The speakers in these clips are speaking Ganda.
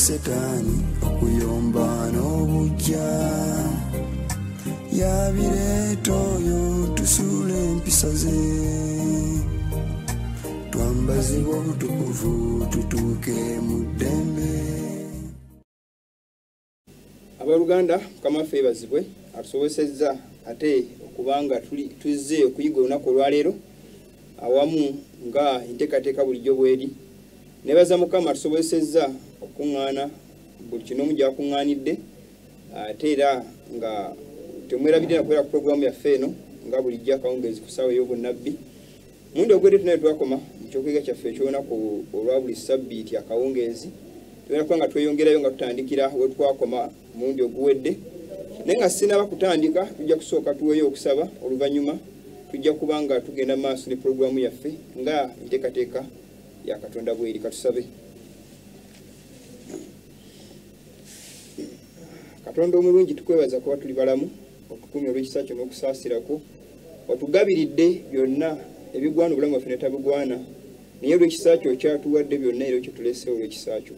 Setani okuyomba n'obujja yabireeta oyo tusule empisa ze twambazibwa obutukuvu tutuuke mu ddembe. Abaluganda Mukama waffe yeebazibwe atusobozesezza ate okubanga tuzze okuyiga olunaku olwaleero awamu nga enteekateeka bulijjo bweri. Nebaza Mukama atusobozesezza okuŋŋaana buli kinoomu gyakuŋŋaanidde ate era nga temwerabidde nakubeera ku puroguramu yaffe eno nga bulijjo akawungeezi ku ssaawa ey'obunnabbi. Mulundi ogwedde tunaye twakoma mu kyokuyiga kyaffe eky'olunaku olwa buli sabbiiti akawungeezi. Tugenda kuba nga tweyongerayo nga tutandikira we twakoma mulundi oguwedde. Naye nga sinaba kutandika tujja kusooka tuweeyo okusaba oluvannyuma tujja kuba nga tugenda maaso ne puroguramu yaffe nga enteekateeka ya Katonda bw'eri. Katusabe. Katonda omulungi tukwebaza kuba tuli balamu okukumya olw'ekisa kyo n'okusaasirako otugabiridde byonna ebigwana obulamu bwaffe netabigwana naye olw'ekisa kyo kyatuwadde byonna era kyo tuleseewo olw'ekisa kyo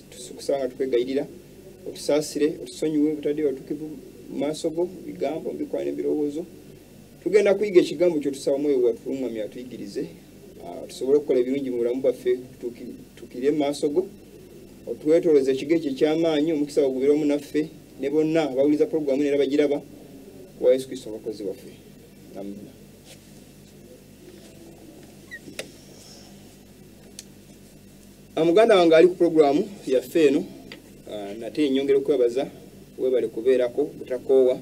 tukusanga tukwegayirira otusaasire otusonyiwe obutadde watukivu mu maaso go bigambo mbikwana ebirowoozo. Tugenda kuyiga ekigambo kyo tusaba Mwoyo watulungamye atuyigirize tusobole okukola ebirungi mu bulamu bwaffe tukirire mu maaso go otwetolooza ekigo ekyo eky'amaanyi omukisa bagubeeramu naffe ne bonna abawuliza puroguramu neera bagiraba wa Yesu Kristo omukozi waffe. Amina. Muganda wange ali ku puroguramu yaffe eno nate enyongera okwebaza webale kubeerako butakoowa.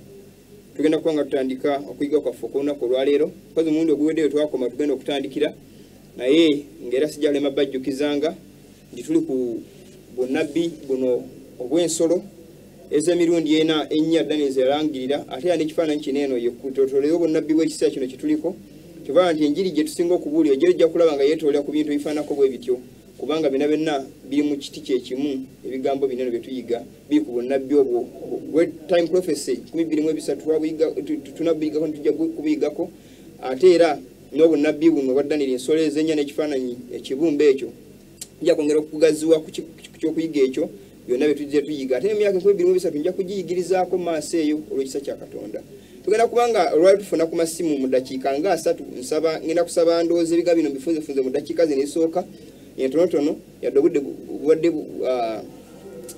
Tugenda kuba nga tutandika okuyiga kwaffe okulunaku olwaleero mpozi omulundi oguweddeyo twakoma tugenda okutandikira naye ng'era sijjalema bajjukizanga nti tuli ku bunnabbi buno obw'ensolo ez'emirundi ena ennya Daniel ze yalangirira ate era n'ekifaananyi kino eno yekutotolera obunnabbi bw'ekiseera kino kye tuliko kyova nti enjiri gye tusinga okubuulira ejjo ejja kulaba nga yeetoolera ku bintu ebifaananako bwe bityo kubanga bina byonna biri mu kiti kyekimu ebigambo bino bye tuyiga biri ku bunnabbi obwo time prophecy 2023 tunabbiyigako ntujja kubiyigako ate era n'obunnabbi buno obwa Daniel ensolo ez'ennya n'ekifaananyi ekibumbe ekyo nja kwongera okugaziwa ku kyokuyiga ekyo byonna bye tujja tuyiga ate emyaka 2023 nja kugiyigirizaako maaso eyo olw'ekisa kya Katonda. Tugenda kubanga olwali tufuna ku masimu mu ddakiika nga 3 ngenda kusaba ndowooza ebiga bino bifunzefunze mu ddakiika zino esooka entonotono yadde obudde bubadde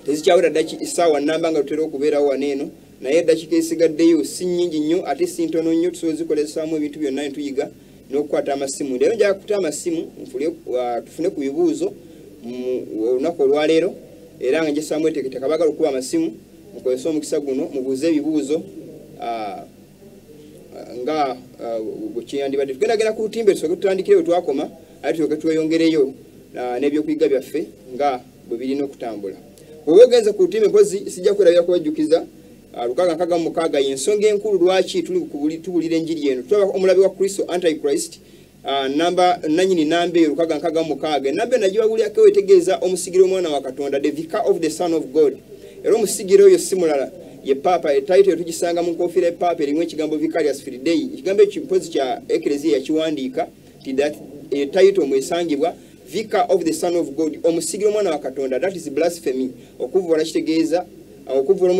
tezikyawera essaawa nnamba nga tutera okubeerawo waneeno naye eddakiika esigaddeyo si nnyingi nnyo ate si ntono nnyo tusobola zikolesaamu ebintu byonna ne tuyiga n'okukwata amasimu. Leero njala kukuta amasimu tufune ku bibuuzo mu olunaku olwaleero era nga njesaba mweteeketeeka baagala okuba amasimu mukozese omukisa guno mubuuze ebibuuzo nga bwekyeyandibadde. Tugendagenda ku lutimbe tusooke tutandikire we twakoma ate tulyoke tweyongereyo n'ebyokuyiga byaffe nga bwe birina okutambula. Bw'oba ogenze ku lutimbe mpozi sijja kwerabira kubajjukiza 666 y'ensonga enkulu lwaki tubulira enjiri eno. Tulaba omulabi wa Kristo Antichrist nanyini namba 666 enamba nagiwabulirako wetegeeza omusigire omwana wa Katonda the vicar of the Son of God. Era omusigire oyo si mulala ye Papa. Etitle tugisanga mu nkofiira ya Papa erimu ekigambo Vicarious Fidei. Ekigambo ekimpozi kya Ecclesia yakiwandiika ti that title mwesangibwa Vicar of the Son of God omusigire omwana wa Katonda. That is blasphemy. Okuvoola kitegeeza okuvoola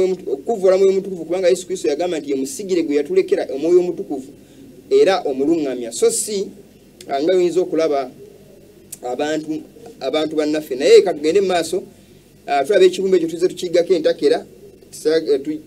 mwoyo omutukuvu kubanga Yesu Kristo yagamba nti ye musigire gwe yatulekera omwoyo omutukuvu era omulungamya so si nga oyinza okulaba abantu bannaffe. Naye katugende mu maaso tulaba ekibumbe ekyo tuze tukiyigako entakera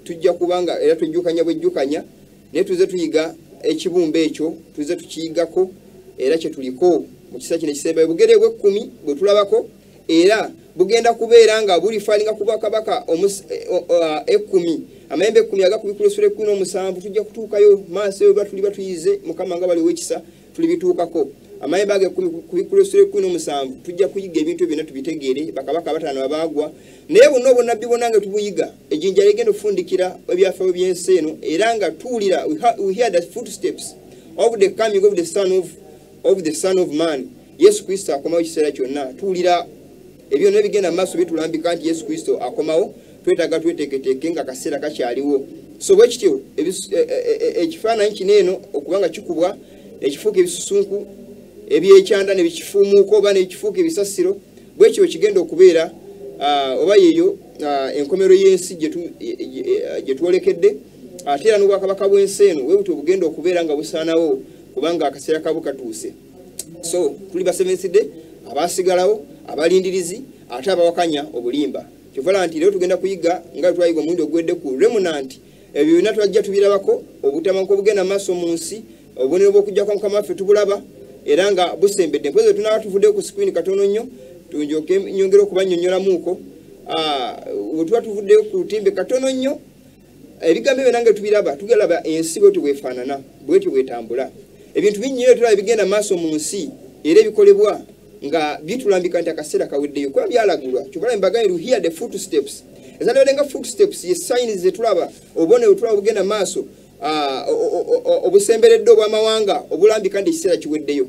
tujja kubanga era tujjukanya bwejjukanya naye tuze tuyiga ekibumbe ekyo tuze tukiyigako era kye tuliko mu kisa kino ekisembayo bugere bwe 10 bwe tulabako era bugenda kubeera nga buli falinga kuba kabaka 10 amayembe 10 agakubikula essula 17 tujja kutuukayo maaso eyo batuli batuyize Mukama nga bali wekisa tulibituukako amayembe age 10 kubikula essula 17 tujja kuyiga ebintu byonna tubitegeere bakabaka batano abaagwa naye buno obonnabbi bonna nga tubuyiga ejjinja ligenda okufundikira ebyafaayo by'ensi eno era nga tuwulira we hear the footsteps of the coming of the son of man. Yesu Kristo akomawo ekiseera kyonna tuwulira ebyo ne bigenda maaso bitulambika nti Yesu Kristo akomawo twetaaga tweteeketeeke nga kaseera kakyaliwo. So bwe kityo ekifaananyi kino eno okubanga kikubwa ekifuuka ebisusunku ebyekyanda ne bikifuumuuka oba ne kifuuka ebisasiro bwe kityo kigenda okubeera oba yeyo enkomero y'ensi gye twolekedde ate era n'obwakabaka bw'ensi eno webuti obugenda okubeera nga busaanawo kubanga akaseera kabo katuuse. So tuli basemesidde abasigalawo abalindirizi ate abawakanya obulimba. Kivala nti leo tugenda kuyiga nga twayiga omundi ogwedde ku remnant ebyo byonna twajja tubirabako obutamanko bugenda maaso mu nsi obubonero bw'okujja kwa Mukama waffe tubulaba era nga busembedde. Mpozi tunaba tuvuddeyo ku screen katono nnyo tunjoke nyongera okubannyonnyolamuuko bwe tuba tuvuddeyo ku lutimbe katono nnyo ebigambo ebyo nange tubiraba tugalaba ensi bwetyo bwefaanana bwetyo bwetambula ebintu bingi tulaba ebigenda maaso mu nsi era ebikolebwa nga bitulambika nti akaseera kaweddeyo kuba byalagulwa kyobala mbagayiro here the footsteps ezaleolenga footsteps ye signs zetulaba obubonero tulaba bugenda maaso obusemberedde obw'amawanga obulambika nti ekiseera kiweddeyo.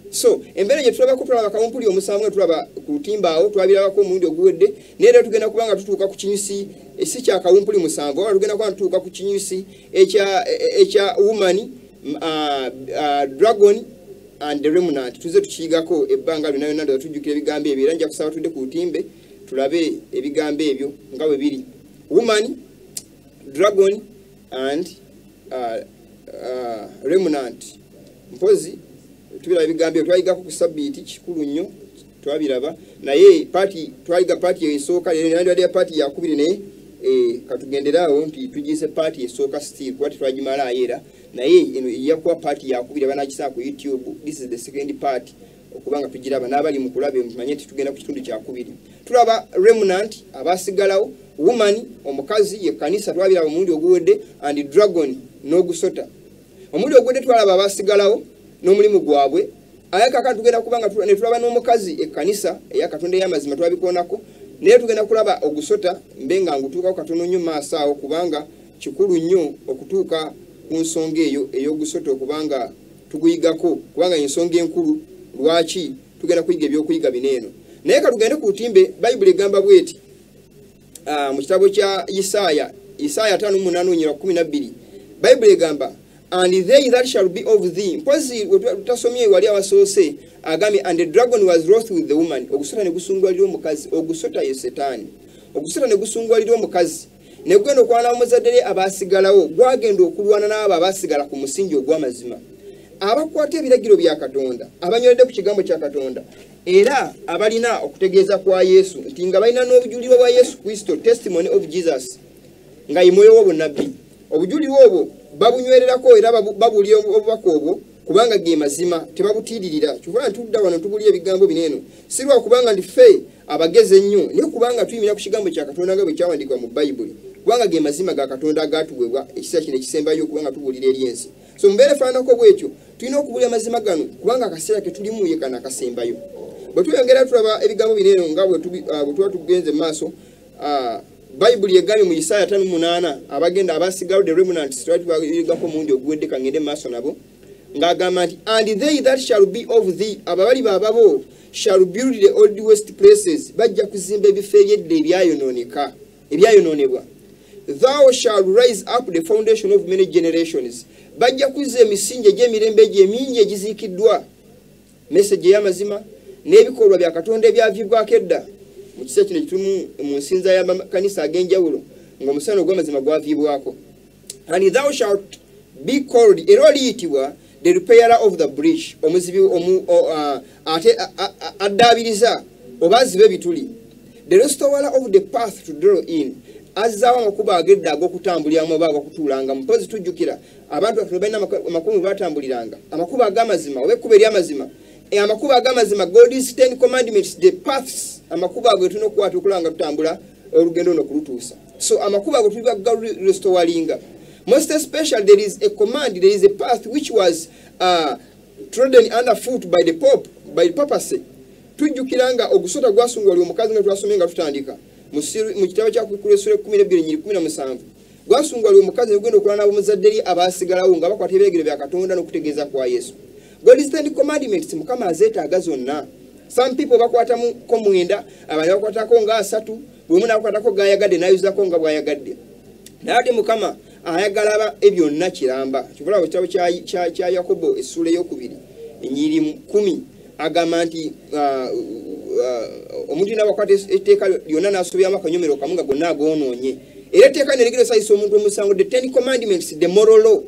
So embeera gye tulabako tulaba kawumpuli omusanvu tulaba ku lutimba awo twabirabako omulundi oguwedde naye era tugenda kubanga tutuuka ku kinyusi si kya kawumpuli musanvu wala tugenda kubanga tutuuka ku kinyusi ekya woman dragon and the remnant tuze tukiyigako ebbanga lyonna lyonna ndoza tujjukira ebigambo ebyo era nja kusaba tudde ku lutimbe tulabe ebigambo ebyo nga bwe biri. Woman, dragon and remnant. Mpozi tubiraba ebigambo twayigako ku sabbiiti kikulu nnyo twabiraba naye party twayiga party esooka leero party yakubiri naye katugenderaawo nti tugiise party esooka still kuba tetwagimala era naye eno yakuwa party yakubiri abanakisaa ku YouTube. This is the second part okubanga tugiraba n'abali mu kulaba manye nti tugenda ku kitundu kyakubiri. Tulaba remnant abasigalawo, woman omukazi ye kanisa twabiraba omulundi oguwedde and dragon n'ogusota. Omulundi oguwedde twalaba abasigalawo n'omulimu gwabwe ayakaka tugenda kubanga ne tulaba n'omukazi ekkanisa eyakatonda ey'amazima twabikoonako naye tugenda kulaba ogusota mbenga ngutuukako katono nnyo maaso awo kubanga kikulu nnyo okutuuka ku nsonga eyo ey'ogusota okubanga tuguyigako kubanga ensonga enkulu lwaki tugenda kuyiga ebyokuyiga bineeno. Naye katugende ku lutimbe Bayibuli egamba bweti mu kitabo kya Isaaya 5:8-12 Bayibuli egamba and they that shall be of thee. Mpozi tutasomye wali abasoose agambye and the dragon was wroth with the woman. Ogusota ne gusungwalira omukazi. Ogusota ye Setaani. Ogusota ne gusungwalira omukazi ne gugenda okwana omuzadde abasigalawo gwagenda okulwana n'abo abasigala ku musingi ogw'amazima abakwata ebiragiro bya Katonda abanyoledde ku kigambo kya Katonda era abalina okutegeeza kwa Yesu nti nga balina n'obujulirwa bwa Yesu Kristo, testimony of Jesus, nga imoyo w'obunabbi. Obujulirwa obwo babunywererako era babulira obubaka obwo kubanga ge mazima tebabutiiririra. Kyovula ntudda wano tubulira ebigambo bineeno si lwa kubanga ndi ffe abagezi ennyo naye kubanga tuyimira ku kigambo kya Katonda nga bwe kyawandiikibwa mu Bayibuli kubanga ge mazima ga Katonda agatuweebwa ekiseera kino ekisembayo kubanga tubulira eri ensi. So mbeera efaananako bwetyo tulina okubulira amazima gano kubanga akaseera ke tulimu ye kana akasembayo. Bwe tuyongera tulaba ebigambo bineeno nga bwe tuba tugenze mu maaso Bayibuli egambye mu Isaaya 5:8 abagenda abasigalawo the remnants twatubagako mundi oguwedde kangende maaso nabo ng'agamba nti and they that shall be of thee ababali baababo shall build the old west places bajja kuzimba ebifo ebyedde ebyayonoonebwa. Thou shall raise up the foundation of many generations bajja kuzza emisingi egy'emirembe emingi egiziikiddwa. Message y'amazima n'ebikolwa bya Katonda ebyaviibwako edda mu kiseera kino kitumu mu nsinza y'amakanisa ag'enjawulo ng'omusana ogw'amazima gwaviibwako. And thou shalt be called era oliyitibwa the repairer of the breach omuzibi ate addaabiriza oba aziba ebituli, the restorer of the path to dwell in azzaawo amakubo ag'edda ag'okutambuliramu oba ag'okutuulanga. Mpozi tujjukira abantu baffe balina amakubo batambuliranga amakubo ag'amazima oba ekkubo ery'amazima. Amakubo ag'amazima, God's 10 commandments, the paths amakubo ago tulina okukwata okulanga tutambula olugendo no kulutuusa. So amakubo ago tuliba restoringa. Most especially there is a command, there is a path which was trodden underfoot by the Pope, by the papacy. Tujjukiranga ogusota gwasungwali omukazi nga twasomenga tutandika mu kitabo kya Kukulesule 12:17 gwasungwali omukazi ogenda okulwana n'abomuzadde abasigalawo nga bakwata ebiragiro bya Katonda n'okutegeeza kwa Yesu. God's 10 commandments Mukama azeetaaga zonna. Some people bakwatamu ko mwenda, abali bakwatako nga 3, bwe muna bakwatako gayagadde nayuzako nga bwayagadde. Naye Mukama ayagala ebyonna kiramba. Kivula ekitabo kya Yakobo essula ey'okubiri ennyiri 10 agamba nti omuntu n'abakwata etteeka lyonna n'asubyamu akanyomero kamunga gonna agonoonye era etteeka neregera osayisa omuntu omusango the 10 commandments the moral law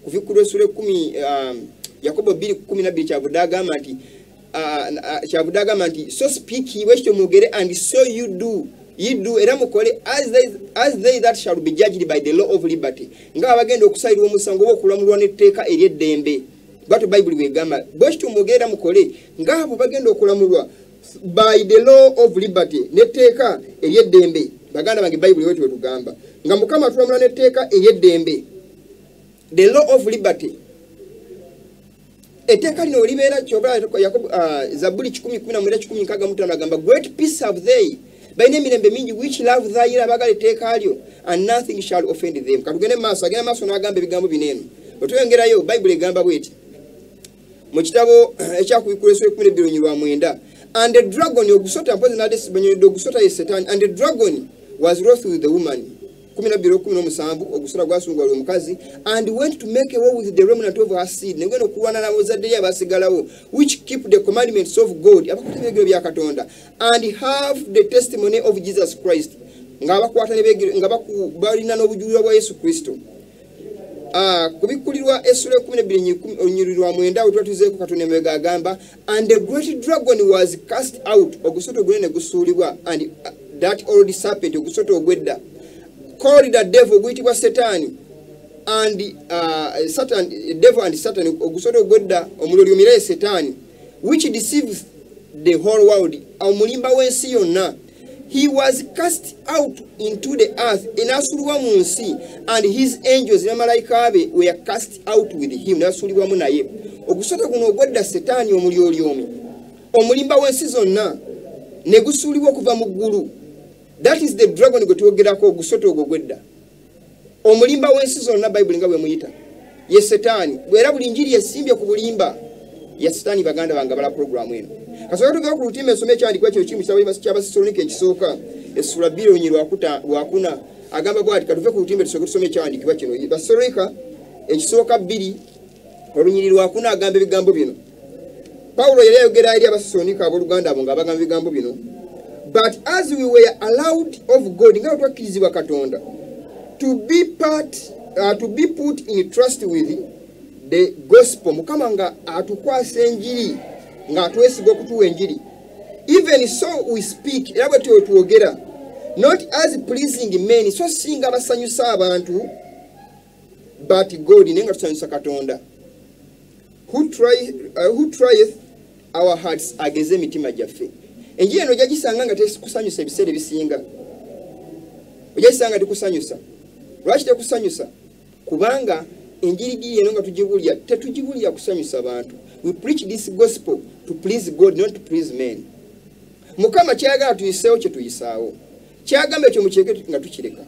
kuvikulu esula 10 Yakobo 2:12 kyavuda agamba nti so speak ye bwekityo mwogere and so you do era mukole as they that shall be judged by the law of liberty nga abagenda okusalirwa omusango oba okulamulwa n'etteeka ery'eddembe bwatyo bayibuli bwegamba bwekityo mwogere era mukole nga abo bagenda okulamulwa by the law of liberty n'etteeka ery'eddembe baganda bange bayibuli bwetyo bwetugamba nga mukama tulamula n'etteeka ery'eddembe the law of liberty etteeka lino olibeera kyoba Yakobo Zaburi 10:10 agamba great peace have they balina emirembe mingi which love thy ira bagala etteeka lyo and nothing shall offend them katugende maaso agenda maaso n'agamba ebigambo bineeno otweyongerayo bayibuli egamba bweti mu kitabo ekyakubikula esula 12:9 and the dragon ogusota mpozi n'adesibanyolidde ogusota ye Satan and the dragon was wroth with the woman 12:17 ogusota gwasungwala omukazi and went to make a war with the remnant of her seed negenda okulwana n'abazadde ye abasigalawo which keep the commandments of God abakwata ebiragiro bya Katonda and have the testimony of Jesus Christ nga bakwata n'ebiragiro nga balina n'obujulirwa bwa Yesu Kristo kubikulirwa esula 12:9 otwatuzeeko Katonda emabega agamba and the great dragon was cast out ogusota ogwene gusuulibwa and that old serpent ogusota ogwedda called the devil guyitibwa Satan and Satan devil and Satan ogusota ogwedda omuliro omiraye Satan which deceives the whole world omulimba w'ensi yonna he was cast out into the earth enasulibwa mu nsi and his angels n'amalayika be were cast out with him nasulibwamu naye ogusota guno ogwedda Satan omulyoolyomi omulimba w'ensi zonna ne gusuulibwa okuva mu ggulu. That is the dragon gwe twogerako ogusota ogwo gwedda omulimba w'ensi zonna bayibuli nga bwe muyita ye Setaani bwera buli njiri yesimbye ku bulimba ya Setaani baganda bange bala programu eno kasobola tugenda ku lutimba ensoma ekyandikwa kino kimu ky'Abasessalonike ekisooka essula 2:4 agamba bw'ati katuve ku lutimba tusooke tusome ekyandikibwa kino Basessalonike ekisooka 2:4 agamba ebigambo bino Pawulo yali ayogera eri Abasessalonike abooluganda abo ng'abagamba ebigambo bino but as we were allowed of God nga twakkirizibwa Katonda to be put in trust with the gospel mukama nga atukwasa enjiri nga atwesiga okutuwa enjiri even so we speak era bwe twogera not as pleasing men so singa basanyusa abantu but God nenga tusanyusa Katonda who trieth our hearts ageze emitima gyaffe enjiri eno jagisanga nga tekusanyusa ebiseera ebisinga ojagisanga tekusanyusa lwaki tekusanyusa kubanga enjiri giri eno nga tetugibulya kusanyusa abantu we preach this gospel to please God not to please men mukama kyagala tuyiseewo kye tuyisaawo kyagamba ekyo mukyeke nga tukireka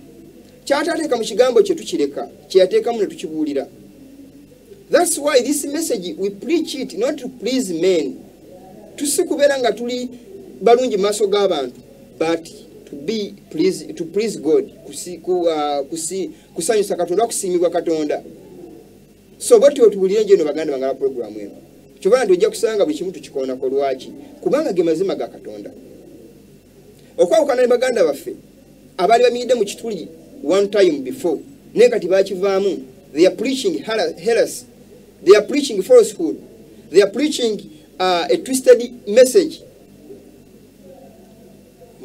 kyatateeka mu kigambo kye tukireka kyeyateekamu ne tukibuulira that's why this message we preach it not to please men tusikubeera nga tuli balungi maaso g'abantu but to please God kusanyusa Katonda kusiimibwa Katonda so bwetyo tuwulire nje eno baganda bangala programu eno kyobala nti ojja kusanga buli kimu tukikoonako lwaki kubanga ge mazima ga Katonda okwawukana ne baganda baffe abaali bamiyidde mu kituli one time before naye kati baakivaamu they are preaching heresy they are preaching falsehood they are preaching a twisted message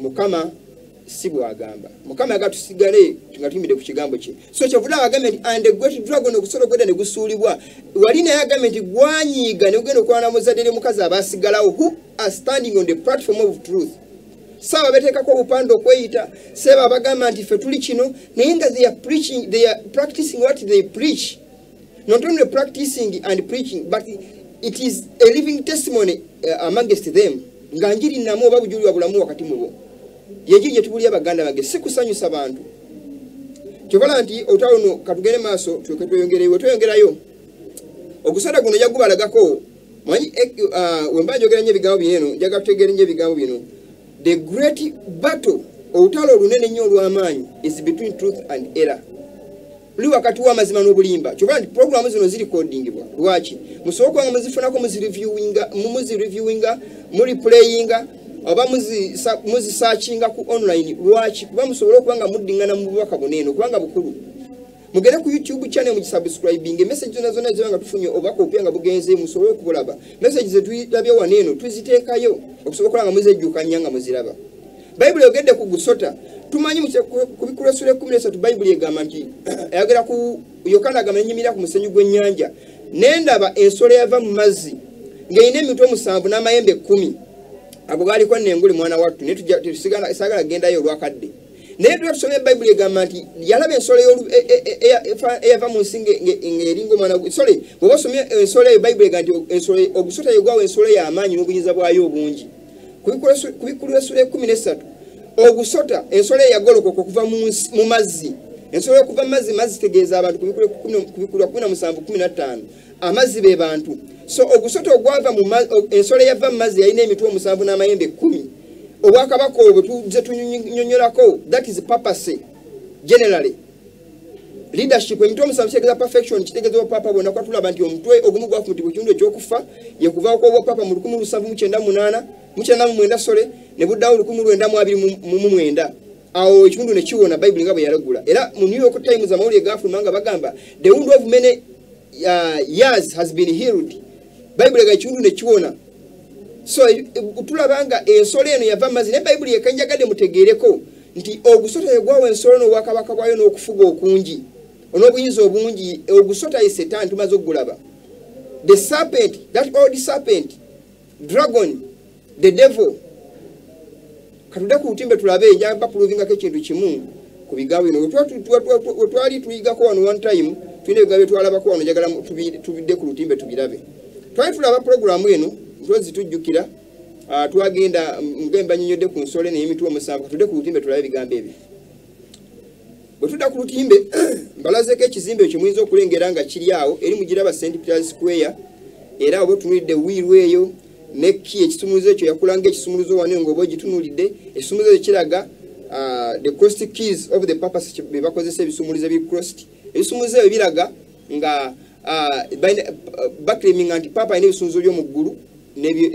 mukama si bwagamba mukama yaga tusigale nga tuyimide ku kigambo kye so kyavuda agamba nti and the great dragon ogusolo gwedda ne gusuulibwa wali naye agamba nti gwanyiiga ne gugenda okwana muzadde mukazi abasigalawo who are standing on the platform of truth saaba beteekako obupande okweyita seeba bagamba nti ffe tuli kino naye nga they are practicing what they preach not only practicing and preaching but it is a living testimony amongst them nga njiri namu oba bujulirwa bulamu wakati mu bo yenjiri gye tubulya baganda bange si kusanyusa bantu kyovala nti otawuno katugende maaso tweyongerayo ogusota guno jagubalagako manyi wemba njogera nnyo ebigambo bino njaga tutegeere nnyo ebigambo bino the great battle olutalo olunene nnyo olw'amaanyi is between truth and error luli wakati w'amazima n'obulimba kyovala nti programu zino zirikodingibwa lwaki musobola kubanga muzifunako muzireviewinga mureplayinga oba muzi searchinga ku online lwaki kuba musobola okubanga muddingana mu bubaka bunene kubanga bukulu mugere ku YouTube channel mu subscribing message zona ezibanga tufunye obaka opyanga bugenze musobola okubulaba message ze tuyirabye waneno tuziteekayo okusobola okulanga muzejjuka nyanga muziraba Bible yogedde ku gusota tumanyi mu kubikula sura 13 Bible yegamba nti ayagera ku Yokana agamenyimira ku musenyu gw'ennyanja nendaba ensolo yava mu mazzi ng'eyina emitwe 7 n'amayembe 10 abo gali kwa nenguli mwana wattu ne tusigala sagala gendayo olwakadde naye tusomye Bible yegamba nti yalaba ensolo eyava mu nsinge ng'eringo mwana sole bwe basomye ensolo ya Bible yegamba nti ensolo ogusota yegwawo ensolo y'amaanyi n'obunyiza bwayo obungi kubikula sura 13 ogusota ensolo yagolokoka okuva mu mazzi ensolo okuva mu mazzi tegeeza abantu kubikula 17:15 amazzi be bantu so ogusota ogwava mu ensolo yava mu mazzi yalina emitwe 7 n'amayembe 10 obwakabaka obwo tuze tunyonyolako that is purpose generally leadership emitwe 7 kitegeeza perfection kitegeeza papa bona kwa tulaba nti omutwe ogumu gwa kumutibwa kitundu ekyokufa yekuva ko papa mu 1798 mu sole ne buddawo 1929 awo ekitundu ne kiwona Bible nga bwe yaragula era mu New York Times amawulire gafulumanga bagamba the wound of many years has been healed Bible ga ekitundu ne kiwona so tulabanga ensolo eno yava mazzi ne Bible yekanjagadde mutegeereko nti ogusota yegwawo ensolo n'obwakabaka bwayo n'okufuga okungi on'obuyinza obungi ogusota ye Satan tumaze okugulaba the serpent that old serpent dragon the devil katude ku lutimbe tulabe ejamba provingako ekintu kimu ku bigawo bino twali tuyigako wano one time tulina ebigawo twalabako wano njagala tubidde ku lutimbe tubirabe twali tulaba programu eno ntozi tujjukira twagenda ngemba nnyonyodde ku nsole n'emitwe 7 katude ku lutimbe tulabe ebigambo ebyo bwe tudda ku lutimbe mbalazeko ekizimbe ekyo muyinza okulengera nga kiri awo eri mugiraba St. Peter's Square era oba otunulidde wiiru eyo neki ekisumuluzo ekyo yakulanga ekisumuluzo wano ng'oba ogitunulidde ekisumuluzo ekyo kiraga the crossed keys of the purpose be bakozesa ebisumuluzo biri crossed ebisumuluzo ebyo biraga nga bakleminga nti papa ayina ebisumuluzo by'omu ggulu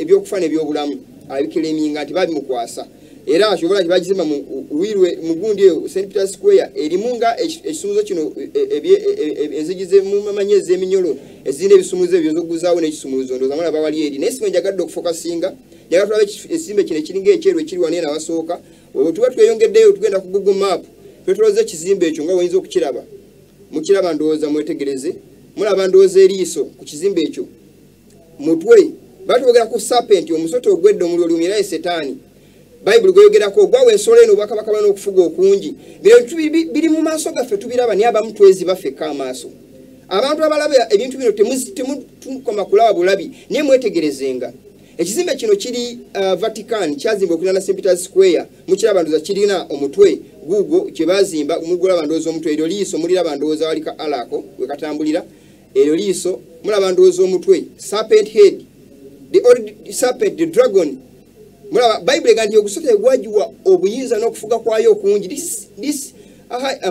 ebyokufa n'ebyobulamu abikleminga nti babimukwasa era ashobola kibagizima mu wirwe mugundi St. Peter's Square erimunga ekisumuzo kino enzigize mu mamanyeze eminyolo ezine ebisumuzo ebyo zoguzaawo n'ekisumuzo ndoza mala bawali eri nesime njagadde okufokasinga yagatwala ekisimbe kino kiringa ekyerwe kiri wanene abasooka obwo tuba tweyongeddeyo tugenda ku Google Map twetoloza ekizimbe ekyo nga wayinza okukiraba mukiraba ndowooza mwetegereze mulaba ndowooza eriiso ku kizimbe ekyo mutwe batwogera ku serpent omusota ogwedde omuliro lumirayo Setaani Bible goyogerako gwawe ensolo eno bakabaka bano okufuga okungi biri mu maaso gaffe tubiraba ni abamu twezi baffeka amaaso abantu abalaba ebintu bino temutukoma kulaba bulabi niye mwetegerezenga ekizimbe kino kiri Vatican kyazimbwa okulana St. Peter's Square mukiraba ndoza kirina omutwe gugo kyebazimba mugulaba ndoza omutwe eryo liiso muliraba ndoza walika alako wekatambulira eryo liiso mulaba ndoza omutwe serpent head the old serpent the dragon mulaba Bible ganti ogusota egwajiwa obuyinza n'okufuga kwayo okungi this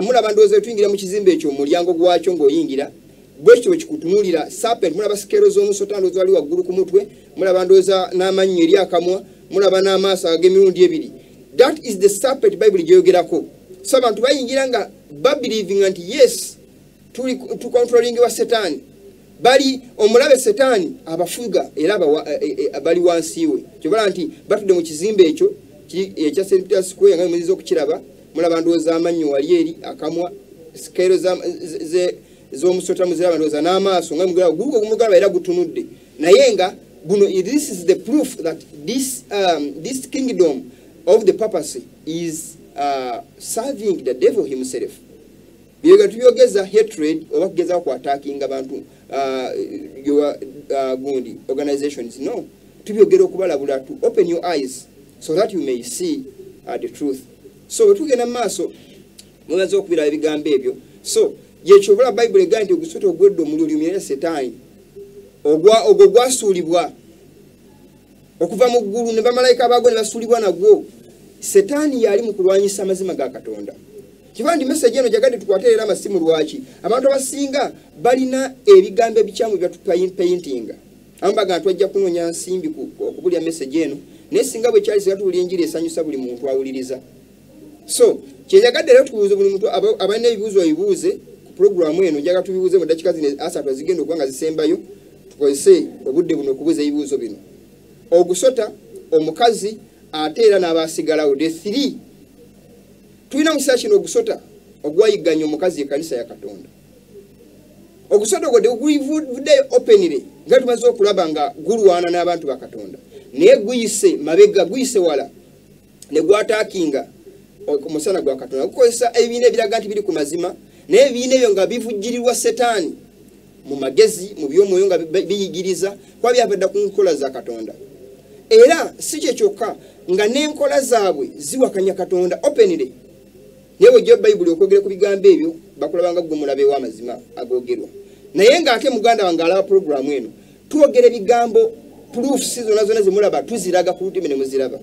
mulaba ndoza tuyingira mu kizimbe ekyo omulyango gwakyo ng'oyingira bwekyo kikutunulira serpent mulaba skero z'omusota ndoza wali waggulu ku mutwe mulaba ndoza n'amannyo eri akamwa mulaba n'amaaso ag'emirundi ebiri that is the serpent Bible gyogerako so abantu bayingira nga believing nti yes to controlling wa Satan bali omulabe Setaani abafuga era bali wansiwe kyobala nti batudde mu kizimbe ekyo ekya St. Peter's Square nga muzizo okukiraba mulaba ndoza amannyo wali eri akamwa skero z'omusota muziraba ndoza n'amaaso nga mugala gugo gumugala era gutunudde naye nga buno this is the proof that this kingdom of the papacy is serving the devil himself byega tuyogeza hatred oba kugeza ku attacking abantu gundi organizations no tubyogera okubalabula to open your eyes so that you may see the truth so tugenda maaso mwaza okubira ebigambo ebyo so yekyobula Bible egandi ogusota ogwedde omuliro lumira Setaani ogwo gwasuulibwa okuva mu ggulu ne bamalayika abago ne basuulibwa nagwo Setaani yali mu kulwanyisa amazima ga Katonda kivandi message eno jagadde tukwaterera amasimu lwaki abantu abasinga balina ebigambo ebikyamu byatupaintinga ambaga ntwajja kunoonya nsimbi okubulya message eno naye singa bwe kyali singa tuwulira enjiri esanyusa buli muntu awuliriza. So kyenjagadde rero tubuuze buli muntu abalina ebibuuzo babibuuze ku pulogulaamu eno, njaga tubibuuze mu ddakiika zino asatu ezigenda okuba nga zisembayo, tukozese obudde buno okubuuza ebibuuzo bino. Ogusota, omukazi, ate era n'abaasigalawo, the 3. Tulina mu kiseera kino ogusota ogwayigganya omukazi ekkanisa ya Katonda. Ogusota ogwo gulivuddeyo openly nga tumaze okulaba nga gulwana n'abantu ba Katonda, naye guyise mabega, guyise wala ne gwataakinga omusana gwa Katonda, gukozesa ebibiina ebiraga nti biri ku mazima, naye ebibiina ebyo nga bivujjirirwa Setaani mu magezi, mu by'omwoyo nga biyigiriza kuba byavadda ku nkola za Katonda. Era si kye kyokka nga n'enkola zaabwe ziwakanya Katonda openly. Naye bw'ojja Bayibuli okwogera ku bigambo ebyo bakulabanga gwe mulabe w'amazima agoogerwa. Naye ng'ate muganda wange alaba pulogulaamu eno twogera ebigambo proofs zonna zemulaba tuziraga ku lutimbe ne muziraba.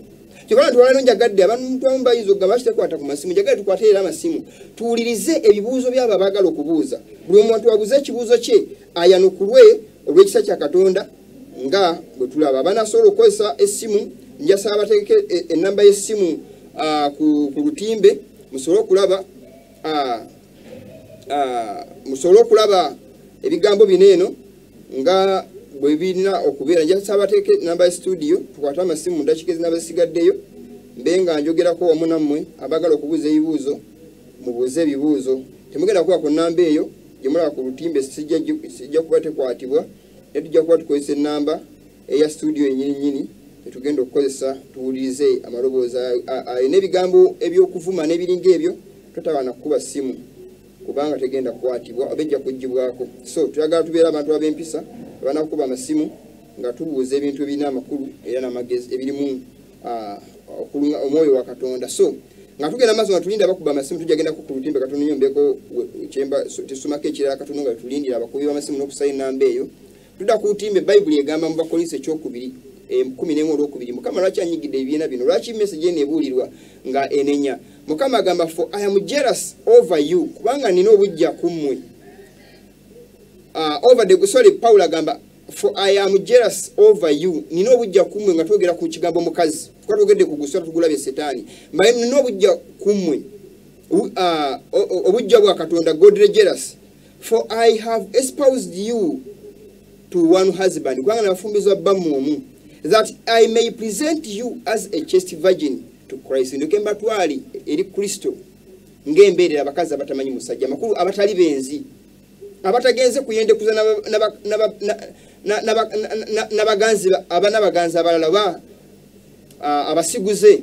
Kyokka twalano njagadde abantu bayizo nga bakitekwata ku masimu, njagadde tukwate era amasimu tuwulirize ebibuuzo byabo abaagala okubuuza. Buli omuntu abuuze ekibuuzo kye ayanukulwe olw'ekisa kya Katonda nga bwe tulaba. Abanasobola okukozesa essimu, njasaba bateeke ennamba y'essimu ku lutimbe musobole okulaba ebigambo bino eno nga bwe birina okubeera. Njasaba bateeke ennamba ya studio tukwate amasimu mu ddakiika ezinabasigaddeyo mbe nga njogerako wamu nammwe abaagala okubuuza ebibuuzo mubuuze ebibuuzo. Temugenda kuba ku nnamba eyo gye mulaba ku lutimbe, sijja kuba tekwatibwa, naye tujja kuba tukozesa ennamba eya studio ennyini tetugenda okukozesa tuwulirize amaloboozi ayo n'ebigambo eby'okuvuma n'ebiringa ebyo totabaana kukuba ssimu kubanga tegenda kukwatibwa oba ejja kuggyibwako. So tuyagala tubeera abantu ab'empisa abanakukuba amasimu nga tubuuza ebintu ebirina amakulu era n'amagezi ebirimu omwoyo wa Katonda. So nga tugenda maaso nga tulinda abakuba amasimu tujja genda ku lutimbe Katonda nyombeko kyemba tesomako ekirala Katonda nga tulindira abakubi b'amasimu n'okusala ennamba eyo. Tudda ku lutimbe Bayibuli egamba mu Bakolinso ekyokubiri 11:2 Mukama lwaki anyigidde ebibiina bino, lwaki message eno ebuulirwa nga enenya. Mukama agamba for I am jealous over you, kubanga nina obujja ku mmwe. Paulo agamba for I am jealous over you, nina obujja ku mmwe nga twogera ku kigambo mukazi. Twogedde ku gusota tugulabye Setaani. Mbaye nina obujja ku mmwe. Obujja bwa Katonda, godly jealous. For I have espoused you to one husband, kubanga nabafumbizwa bbammwe omu, that I may present you as a chaste virgin to Christ. Ndoke mbatwali eri Kristo ng'embeerera abakazi abatamanyi musajja, amakulu abatali benzi, abatagenze kuyendekuza n'abaganzi abalala abasiguze.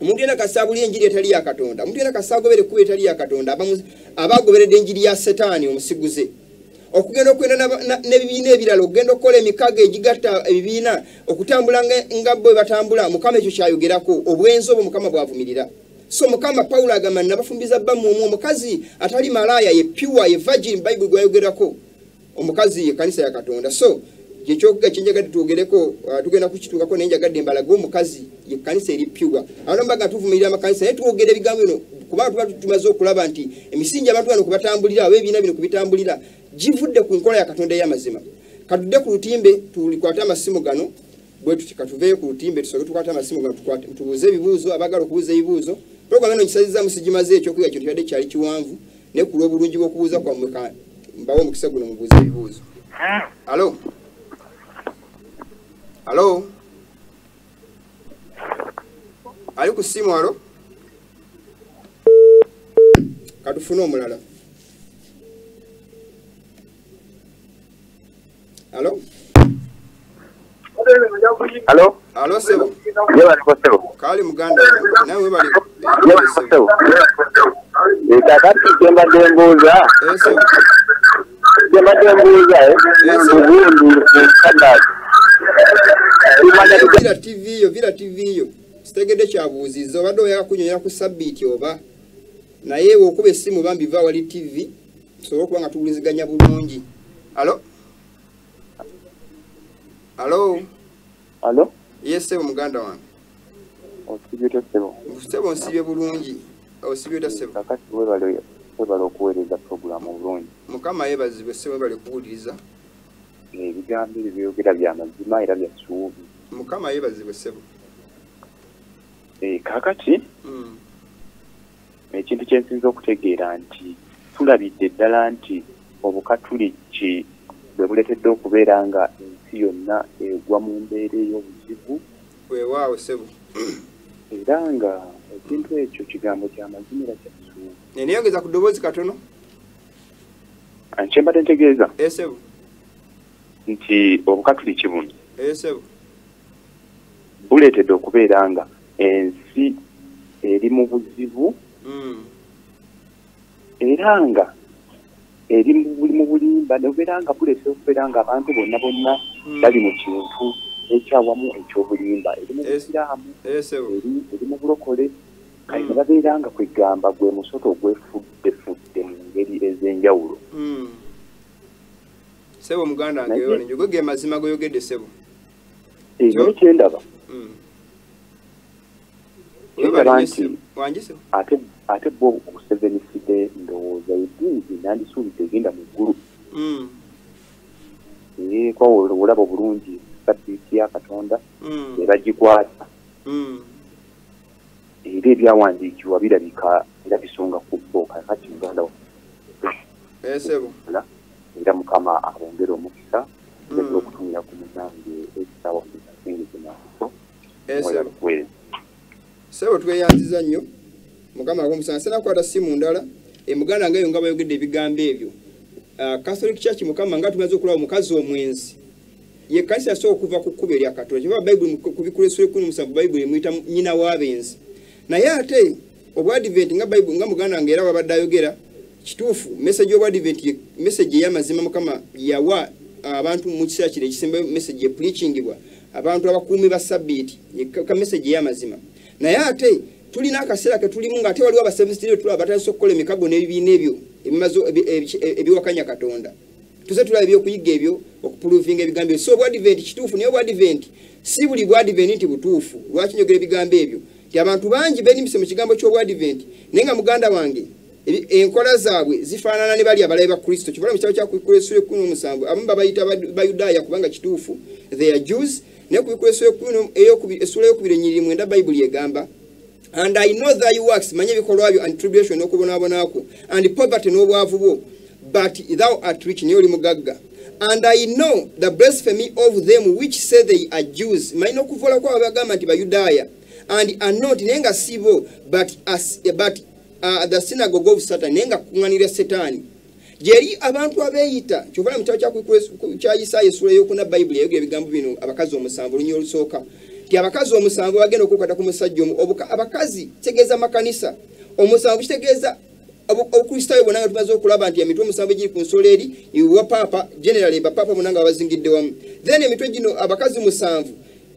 Omuntu yena kasaabuli enjiri etali ya Katonda, omuntu yena kasaagobere kuba etali ya Katonda, abagoberedde enjiri ya Setaani omusiguze. Okugenda okwenda n'ebibiina ebirala, okugenda okukola emikago egigatta ebibiina, okutambula nga bwe batambula, Mukama ekyo kyayogerako, obwenzi obwo Mukama bwavumirira. So Mukama Paulo agamba nabafumbiza bbammwe omwo, omukazi atali malaaya, ye pure, ye virgin, Bible gwayogerako, omukazi ye kanisa ya Katonda. So kyekyokuga kyenjagadde twogereko, tugenda kukituukako naye njagadde mbalaga omukazi ye kanisa eri pure. Abantu mbaga tuvumirira amakanisa naye twogera ebigambo bino kubanga tuba tumaze okulaba nti emisingi abantu bano kubatambulira oba ebibiina bino kubitambulira givudde ku nkola ya Katonda ey'amazima. Katudde ku lutimbe tulikwate amasimu gano bwe tuti katuveeyo ku lutimbe tusoboke tukwate amasimu gano tubuuze ebibuuzo abagala okubuuza ebibuuzo. Pulogulaamu eno nkisazizza musigimaze ekyokuyiga kyo tubadde kyali kiwanvu naye ku lw'obulungi bw'okubuuza kwammwe mbawo omukisa guno mubuuze ebibuuzo. Alo? Alo? Ali ku simu alo? Katufune omulala. Alo? Alo? Alo sebo? Yeba liko sebo. Kali muganda. Nawe bali. Yeba liko sebo. Kakati kemba dembuza. Sebo. Kemba dembuza ubundi kukadati. Vira TV yo. Sitegedde kyabuuzizo obadde oyagala kunyonyola ku sabbiiti oba naye okuba essimu bambi va wali TV tusobole okuba nga tuwuliziganya bulungi. Alo? Alo? Alo? Yes sebo muganda wange. Osibye sebo. Sebo nsibye bulungi. Osibye sebo. Kakati webale okuweereza pulogulaamu bulungi. Mukama yeebazibwe sebo bali kuwuliriza. Ebigambo ebyogera bya mazima era bya ssuubi. Mukama yeebazibwe sebo. Kakati ekintu kyensinza okutegeera nti tulabidde ddala nti obukatuliki bwe buleetedde okubeera nga ensi yonna egwa mu mbeera ey'obuzibu weewaawo ssebo era nga ekintu ekyo kigambo kya mazima era kyassuubi. Neyongeza ku ddoboozi katono kye mbadde ntegeeza ssebo nti obukatuliki buno ssebo buleetedde okubeera nga ensi eri mu buzibu era nga eri mu bulimba nebubeera nga buleetedde okubeera nga abantu bonna bali mu kintu ekyawamu eky'obulimba eri mu busiraamu eri mu bulokole kale ne babeera nga kwegamba gwe musoto ogwefuddefudde mu ngeri ez'enjawulo. Sebo muganda wange njogo ge mazima goyogedde ssebo ekyo kyendaba ate bo okuseveniside ndowooza eddiini nandisuubidde egenda mu ggulu kwawola obulaba obulungi sabbiiti ya Katonda ebagikwata era ebyawandiikibwa birabika era bisonga ku bbo kakati muganda era Mukama abongere omukisa okutumira ku munange ekisaawa kusingezenaso Sebo tweyanziza nnyo Mukama akomusana sena kwata simu ndala muganda ngayo nga bayogedde ebigambo ebyo Catholic Church Mukama nga tumaze okulaba omukazi omwenzi ye kanisa yasobola okuva ku kkubo erya Katonda kiba Bayibuli kubikulesule kuni musanvu Bayibuli mwita nyina w'abenzi naye ate obwadiventi nga Bayibuli nga muganda nga era wabadde ayogera kituufu message obwadiventi message y'amazima Mukama yawa abantu mu kiseera kino ekisemba message preachingibwa abantu abakuumi ba sabbiiti ka message y'amazima naye ate tulina akaseera ke tulimu nga ate waliwo abasabisitiri tulaba batandise okukola emikago n'ebibiina ebyo ebimazo ebiwakanya Katonda tuze tulaba ebyokuyiga ebyo okupuluvinga ebigambo so obwadiventi kituufu naye obwadiventi si buli bwadiventi nti butuufu lwaki njogera ebigambo ebyo nti abantu bangi beerimbise mu kigambo ky'obwadiventi naye nga muganda wange enkola zaabwe zifaanana ne bali abalabe ba Kristo kibala mu kitabo kya Kubikulesule 17 abamu babayita Bayudaaya kubanga kituufu they are Jews ne Kubikulesule 9 Bayibuli egamba and I know thy works manye bikolwa byo and tribulation n'okubonaabonako and poverty n'obwavu bwo but thou art rich ne oli mugagga and I know the blasphemy of them which say they are Jews manye n'okuvola kwa bagamba nti Bayudaaya and are not nenga sibo but the synagogue of Satan nenga kunganira Satani jeri abantu abeeyita kyovala mu kitabo kya Isaya essula ey'okuna Bayibuli eyogera ebigambo bino abakazi omusanvu olunya olusooka ti abakazi omusanvu bagenda okukwata ku musajja abakazi kitegeeza makanisa omusanvu kitegeeza obukristaayo bonna nga tumaze okulaba nti emitwe omusanvu egiri ku nsolo eri iwa papa generally bapapa bonna nga babazingidde wamu then emitwe gino abakazi musanvu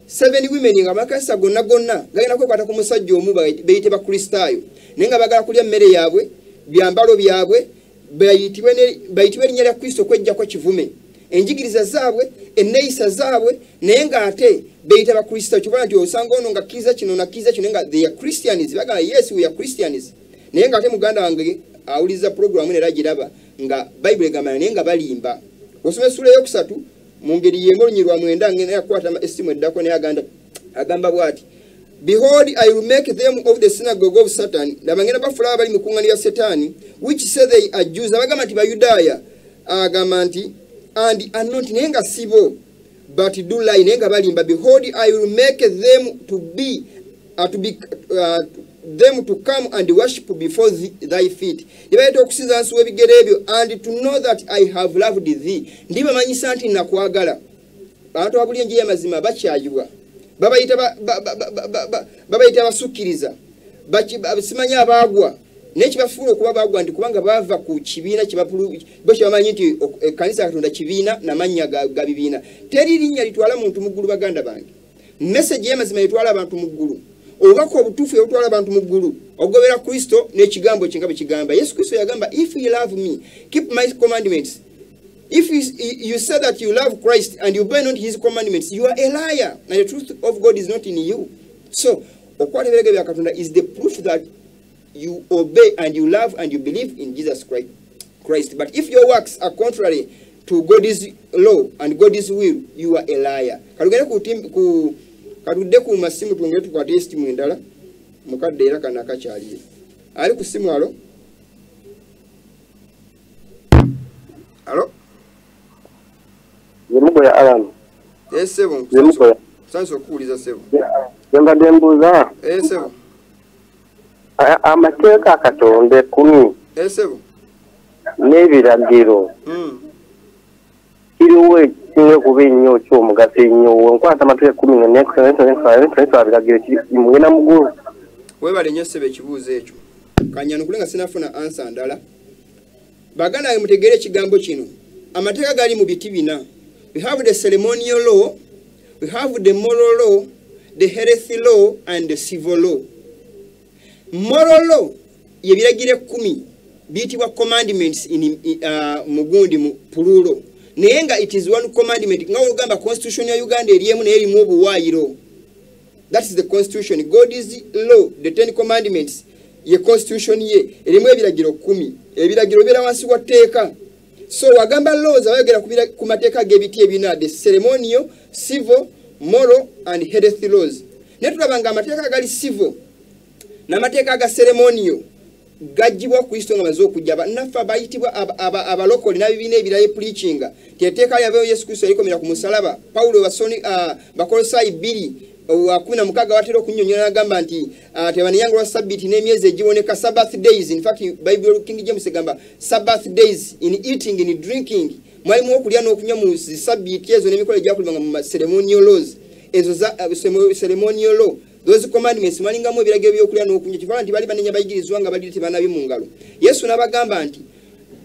7 women nga makanisa gonna gagenda kwekwata ku musajja omu beyite bakristaayo naye nga bagala kulya mmere yaabwe byambalo byabwe bayitibwe erinnya lya Kristo kwejjako kivume enjigiriza zaabwe enneeyisa zaabwe naye nga ate beyita bakristaayo kibala nti osanga ono nga kkiriza kino nakkiriza kino nga they are Christians bagala yes we are Christians naye nga ate muganda wange awuliza programu era giraba nga Bayibuli egamba naye nga balimba osoma essula eyokusatu mu ngeri yenga olunyi lwa 9 ngenda yakwata essimu eddako naye agamba bw'ati behold I will make them of the synagogue of Satan labangenda bafula bali mu kuŋŋaanira Setaani which say they are Jews abagamba nti Bayudaaya agamba nti and are not nenga sibo but do lie nenga balimba behold I will make them to be them to come and worship before thy feet ibaita okusiza nsi w'ebigere ebyo and to know that I have loved thee ndibamanyisa nti nakwagala abantu abuli enjiri y'amazima bakyayibwa babayita abasukkiriza simanya abaagwa nekibafuula okuba baagwa nti kubanga bava ku kibiina bo kibamanyi nti ekkanisa ya Katonda kibiina n'amannya ga bibiina teri linnya litwala muntu mu ggulu baganda bange message y'amazima litwala abantu mu ggulu obubaka obutuufu obutwala abantu mu ggulu ogobera Kristo n'ekigambo kye nga bwe kigamba Yesu Kristo yagamba if you love me keep my commandments. If you say that you love Christ and you obey not his commandments, you are a liar and the truth of God is not in you. So okwata ebiragiro bya Katonda is the proof that you obey and you love and you believe in Jesus Christ. But if your works are contrary to God's law and God's will, you are a liar. Katugende katudde ku masimu twongere tukwate estimu endala mukadde era kana kakyaliye ali ku simu. Alo alo Yemugo ya Alan. Sebo Yemugo sanso okuwuliza Sebo. Yembadde mbuuza. Sebo amateeka akatonde 10 Sebo n'ebiragiro kiriwo ekisinga kuba ennyo ky'omugaso ennyo nkwata amateeka 10 biragiro mugenda mugulu. Webale nnyo Sebo ekibuuzo ekyo kanyano kulenga sinafuna ansa ndala baganda ye mutegere ekigambo kino. Amateeka gali mu biti bina. We have the ceremonial law, we have the moral law, the health law and the civil law. Moral law ye biragire 10 bitibwa commandments in mugundi mu plural. Nayenga it is one commandment nga ogamba constitution ya Uganda eriemu na erimu obuwayiro. That is the constitution. God is law, the 10 commandments. Ye constitution ye erimu ebiragiro 10. Ebiragiro bira wansi wa teeka. So wagamba laws awegera ku mateeka g'ebiti ebina the ceremonial, civil, moral and health laws. Netulabanga amateeka gali civil na mateeka ga ceremonial gajibwa Kristo nga mazo okujaba nafa bayitibwa abalokoli na bibine ebiraye preachinga teteeka yabeyo Yesu Kristo alikomera ku musalaba. Paulo basoni Bakolosayi 2:16 watero kunyonyola agamba nti tebani yangu wa sabbath n'emyezi egiboneka Sabbath days. In fact Bible King James egamba Sabbath days in eating and drinking mwalimu okulya n'okunywa mu sabbath ezo n'emikolo egyakolebwanga mu ceremonial laws ezo za ceremonial law. Those commandments malingamu ebiragiro by'okulya n'okunywa kivala nti bali banenya bayigirizwa nga bali tebanabi mu ngalo. Yesu n'abagamba nti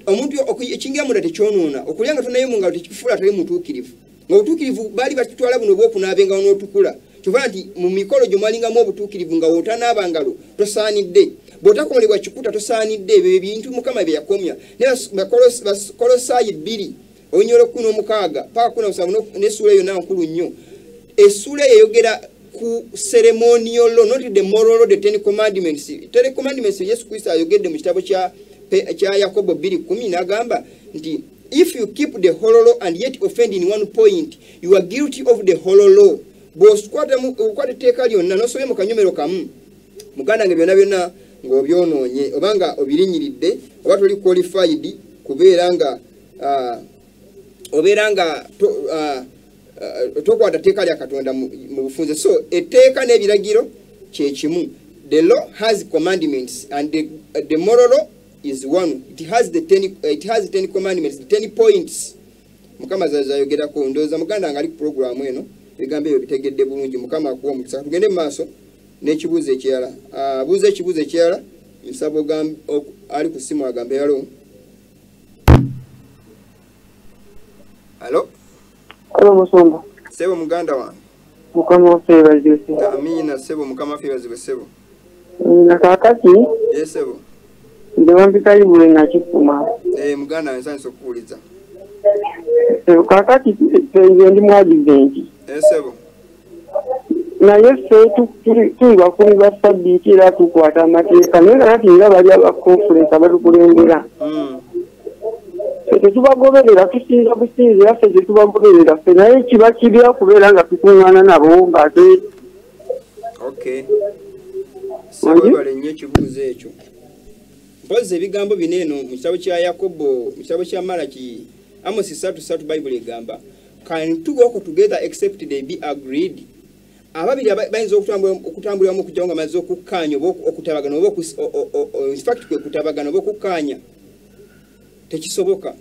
omuntu ekingira munda tekyonoona okulya nga tonayo mu ngalo tekifuula atali mutuukirivu. Obutuukirivu bali batutwala buno bw'okunaabenga n'otukula kivala nti mu mikolo gyo mwalingamu obutuukirivu nga wotanaaba ngalo tosaanidde bw'otakomolebwa kikuta tosaanidde ebyo ebintu Mukama bye yakomya. Bakolosayi 2:16 paka 17 n'essuula eyo nkulu nnyo. Essuula eyogera ku ceremonial law, not the moral law, the 10 commandments. 10 commandments Yesu Kristo ayogedde mu kitabo kya Yakobo 2:10 n'agamba nti if you keep the whole law and yet offend in one point, you are guilty of the whole law. Bw'okwata teeka lyonna n'osobye mu kanyomero kamu muganda nge byonna ng'obyonoonye obanga obirinyiridde oba toli qualified kubeera nga tokwata teeka lya Katonda mu bufunze. So etteeka n'ebiragiro kye kimu. The law has commandments and the moral law is one. It has 10 commandments, 10 points. Mukama zayogerako ndooza muganda nga ali ku program eno ebigambo ebyo bitegedde bulungi. Mukama akuwa omukisa. Tugende mu maaso n'ekibuuzo ekirala. Buuza ekibuuzo ekirala nsaba ali ku simu agambe yalo. Alo Alo Musumba. Sebo muganda wange. Mukama feebazibwe. Amina Sebo Mukama feebazibwe Sebo. Na kakati. Yes Sebo. Ndewambika ibule na kifuma. Muganda nsanso okuwuliza. Sebo kakati ndi mu Advent. Sebo. Naye ffe tuli bakulu ba sabbiiti era tukwata amateeka naye kakati nga bali aba conference abatukulembera. Tetubagoberera tusinza businzira ffe tetubagoberera ffe naye kiba kirya kubeera nga tukuŋŋaana nabo ng'ate. Okay. Sebo bale nnyo ekibuuzo ekyo. Mpozi ebigambo bineeno mu kitabo kya Yakobo, mu kitabo kya Malaki, Amosi 3:3 Bible egamba, can two go together except they be agreed? Ababiri bayinza okutambulira mu kujja nga mazze okukkaanya oba okutabagana oba in fact kwe kutabagana oba okukkaanya tekisoboka.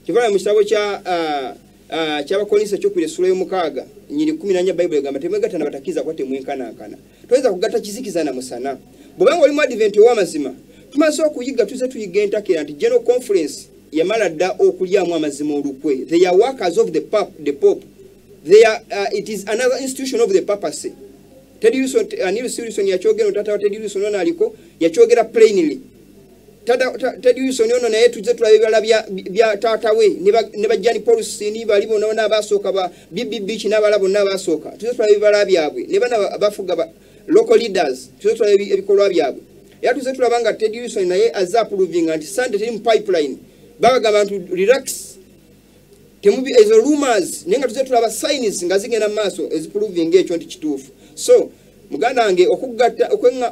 Kivala mu kitabo ky'Abakolinso ekyokubiri essula y'omukaaga nnyiri 14 Bible egamba temwegattana batakiza kwa temwenkanankana. Toyinza kugatta kizikiza na musana. Bw'obanga oli mu Advent ow'amazima tumaze okuyiga tuze tuyiga entakera nti General Conference yamala dda okulyamu amazima olukwe. They are workers of the Pope. They are, it is another institution of the papacy. Teddy Wilson yakyogera tata wa Teddy Wilson ono aliko yakyogera plainly. Teddy Wilson ono naye tuze tulaba ebibala bya taata we ne bajjani Paulus ni bali bonna n'abasooka ba BBB n'abala bonna abasooka. Tuze tulaba ebibala byabwe ne bana abafuga ba local leaders. Tuze tulaba ebikolwa byabwe. Era tuze tulaba nga Teddy Wilson naye azza approving anti Sunday teri mu pipeline. Bagamba nti relax. Temubi ezo rumors nenga tuze tulaba signs nga zigenda maaso eziproving ekyo nti kituufu. So muganda wange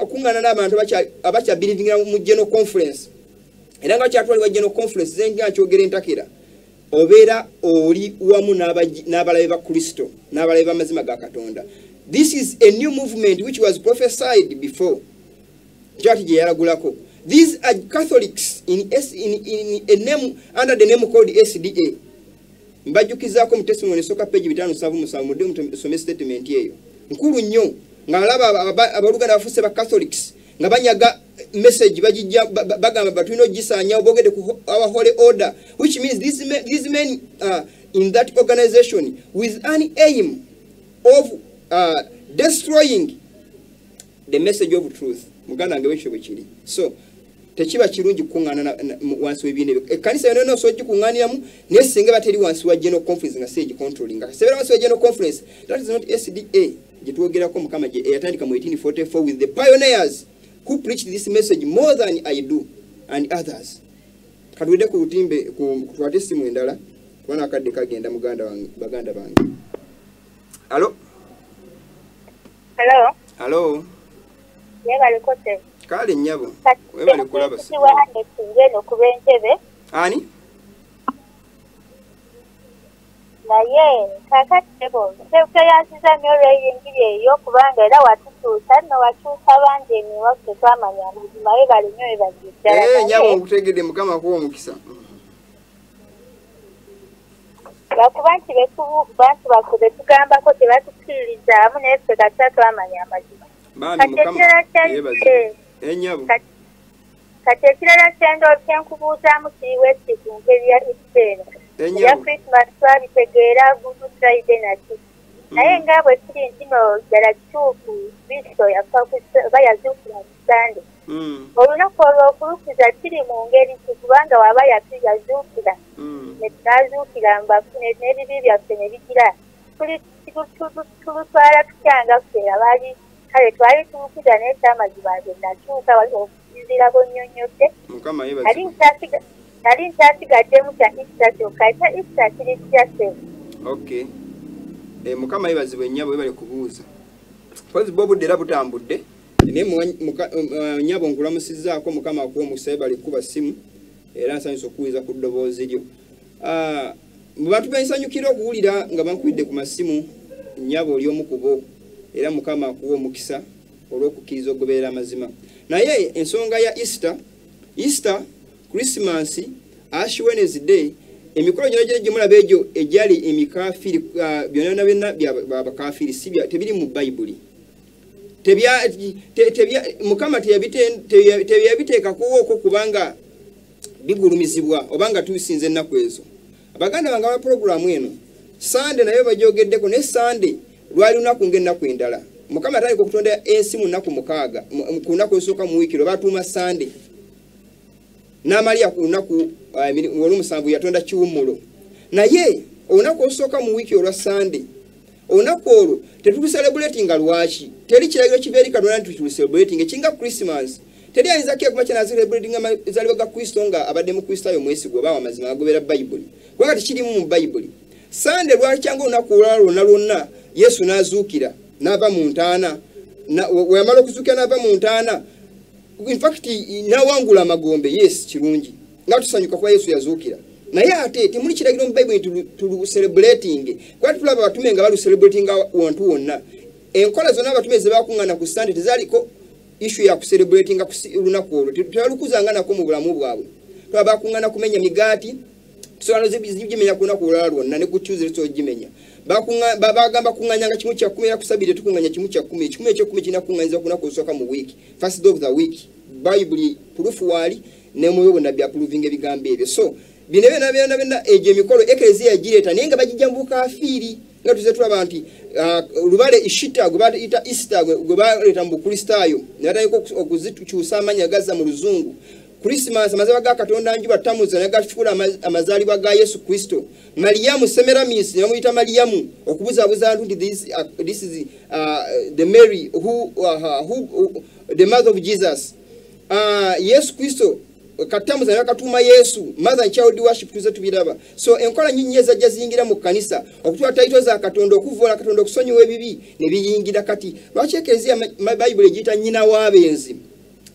okungana n'abantu abakya believing mu general conference era nga kyatwalibwa general conference zenga kyogera entakera obeera oli wamu n'abalabe ba Kristo n'abalabe b'amazima ga Katonda. This is a new movement which was prophesied before. These are Catholics in a name under the name called SDA. Mbajukizako mu testimony soka page 5:7 some statement yeyo. Nkulu nnyo ngalaba abaluganda bafuse ba Catholics nga banyaga message bajijja bagamba batulino gisanya obogede ku our holy order, which means these men in that organization with an aim of destroying the message of truth. Muganda ngewecho bwekiri. So tekiba kirungi kungana wansi webine ekanisa yone no soji kunganiramu nesinga bateri wansi wa general conference nga stage controlling sebera wansi wa general conference. That is not SDA gitwogerako mukama je yatandika mu 1844 with the pioneers who preached this message more than I do and others. Kadwede ku utimbe ku twatesimu endala kwana akadde kagenda muganda wange baganda bange. Hello. Hello. Yebale kote. Kale nyabo. Webale kulaba. Siwa hande ngeno kubentebe. Ani? Na ye kakatebo. Seuke yansiza myore yingire yo kubanga era watutusa no watusa banje ni wakati twamanya muzima yebale nyoye bazitara. Nyabo okutegede mukama ko omukisa. Bakubanti beku bantu bakude tugamba ko tebatukiriza amu nese gatatu amanya amazima. Bami mukama yebaze. Enyabo. Katekirala kyendo kyenkubuuza mu kiwesi kunkebya isera. Ya Christmas twabitegera Good Friday nati. Naye nga bwe kiri ntino ddala kituufu Kristo yafa bayazuukira Sunday. Olunaku olw'okulukiza kiri mu ngeri kubanga waba yazuukira. Ne tunazuukira mbafune n'ebibi byaffe ne bigira. Tulutwala tukyanga ffe abali kale twali tulukiza n'ekyamazima nze nakyuka waliwo okuzizira bonnyonnyodde. Mukama yebaze. Nali nkyasigaddemu kya Easter kyokka ekya Easter kiri kyase. Okay. Mukama yebazibwe nnyabo bali kubuuza. Pozi bobu dera butambudde. Ne nnyabo nkulamusizzaako mukama akuwa omukisa bali kuba simu. Era nsanyusa okuwuliza ku ddoboozi lyo. Mu bantu bensanyukira okuwulira nga bankwidde ku masimu nnyabo oli omu kubo. Era mukama akuwa omukisa olw'okukkiriza ogoberera amazima. Naye ensonga ya Easter, Christmas, Ash Wednesday, emikolo gyonna gye mulaba egyo egyali emikafiri byonna byonna by'abakafiri tebiri mu Bayibuli. Mukama teyabiteeka kuwooko kubanga bigulumizibwa obanga tusinze ennaku ezo. Abaganda bange aba programu eno Sunday nayo bajogeddeko ne Sunday lwali lunaku ng'ennaku endala. Mukama atandika okutonda ensi mu nnaku 6 ku lunaku olusooka mu wiiki lwe batuuma Sunday. N'amalya ku lunaku olw'omusanvu yatonda kiwummulo. Naye olunaku olusooka mu wiiki olwa Sunday, olunaku olwo tetuluselebratinga lwaki? Teri kiragiro kiva eri Katonda nti tuluselebratinga ekinga Christmas. Teri ayinza kekuba kyenazelebratinga amazaalibwa ga Kristo nga abadde mu Kristaayo mwesigwa oba amazima agoberera Bayibuli. Kubanga tekirimu mu Bayibuli. Sunday lwali kyanga olunaku olwalwo lwonna Yesu n'azuukira n'ava mu ntaana. Weyamala okuzuukira n'ava mu ntaana. In fact, nawangula amagombe, yes, kirungi. Nga tusanyuka kwa Yesu yazuukira. Naye ate temuli kiragiro mu Bible tulu celebrating. Kwa tulaba abatume nga balu celebrating wantu wonna. Enkola zonna abatume ze bakungana ku Sunday tezaliko issue ya ku celebrating lunaku olwo. Tebaalukuzanga nako mu bulamu bwabwe. Twaba bakungana kumenya migaati. Tuswala zibimenya ku lunaku olwalwo ne ku Tuesday so jimenya. Bagamba kunganyanga kimu kya 10 era kusabire tukunganya kimu kya 10. Kimu ekyo 10 kina kunganyiza kunako kusooka mu week. First day of the week. Bible proof wali ne muyobo ndabya proving ebigambo ebyo. So binebe na eje mikolo eklezia gireta nenga bajijambuka afiri nga tuze tulaba nti lubale ishita gubata ita Easter gubata mu Kristaayo natayiko okuzichusa amanya gaza mu luzungu. Christmas amazaba ga Katonda njuba tamuza nagafukula amazalibwa ga Yesu Kristo. Mariamu Semiramis yamuyita Mariamu okubuza nti this is the Mary who the mother of Jesus. Yesu Kristo katamuza nakatuma Yesu mother and child worship tuze tubiraba so enkola nyinyeza jazingira mu kanisa okutwa title za Katonda okuvola Katonda okusonyiwa ebibi ne biyingira kati lwachekezia Bible ejita nyina wabenzi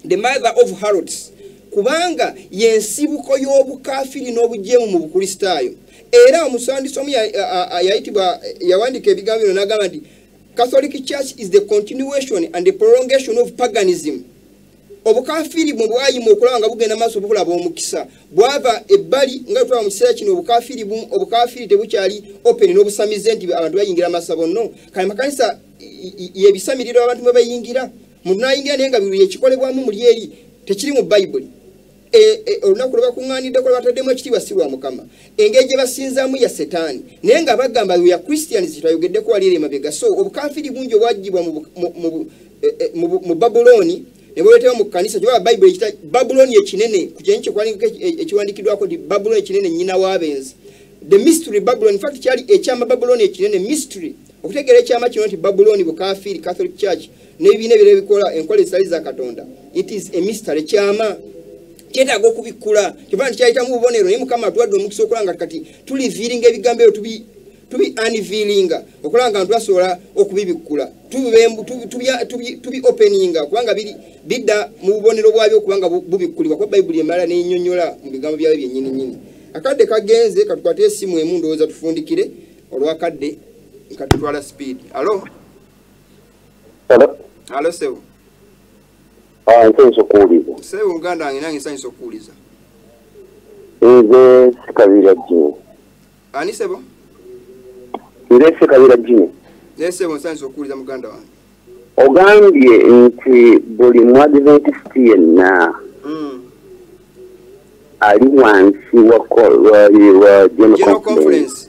the mother of harlots kubanga yensibuko y'obukafiri n'obujemu mu Bukristaayo era omusandisi omu yayitibwa yawandika ebigambo n'agamba nti Catholic Church is the continuation and the prolongation of paganism. Obukafiri bwayima okulanga bugenda maaso bukula bomukisa bwava ebbali nga twa mu kiseera kino obukafiri tebukyali open n'obusamize nti abantu bayingira masabo no kale makanisa yebisamirira abantu mwe bayingira munayingira nenga biru yekikolebwamu muli eri tekiri mu Bible olunaku lwa kunganidde ko batademu ekitiibwa sirwa Mukama engeri basinzamu ya Setaani nenga bagamba ya Christians tayogedde ko ali mabega so obukafiri bungi obwajibwa mu Babuloni Neboletewa mu kanisa jwa Bible ekita Babylon ekinene kujenche kwalinga ekiwandikidwako di Babylon ekinene nyina wabenzi the mystery Babylon in fact kyali ekyama Babylon ekinene mystery okutegera ekyama kino nti Babylon bukafiri Catholic Church nebine bire bikola enkola ezali za Katonda it is a mystery kyama kyetaga okubikula kivandi kyayita mu bubonero ne Mukama atwadde omukisa okulanga kati tuliviringa ebigambo tubi unveilinga okulanga ntu asobola okubibikula tubi openinga kubanga bidda mu bubonero bwabyo kubanga bubikulibwa kwa Bible emala n'ennyonnyola mu bigambo byawe byennyini nnyini akadde kagenze katukwate esimu emu ndowooza tufundikire olwakadde katutwala speed alo sewo nsanyiza okuwuliza sewo muganda wange nange nsanyiza okuwuliza nze Sikabira Jimmy ani sebo nze Sikabira Jimmy sebo nsanyiza okuwuliza muganda wange ogambye nti buli Muadventist yenna ali wansi wa General Conference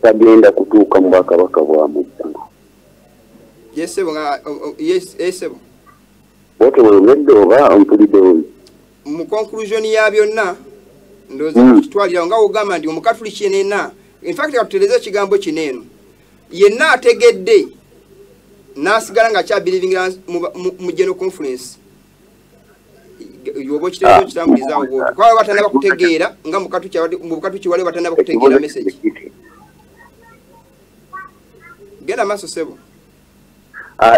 tagenda kutuuka mu Bwakabaka bwa Muganga sebo bote wemedde oba mpulidde mu conclusion ya byonna ndoza kitwalira nga ogamba ndi omukatuliki yenna in fact katuteleza ekigambo kineno yenna ategedde nasigala nga kya believing mu General Conference yobo kitezo kitambuliza obwo kwa batanaba kutegeera nga mukatuki wale batanaba kutegeera message genda maso sebo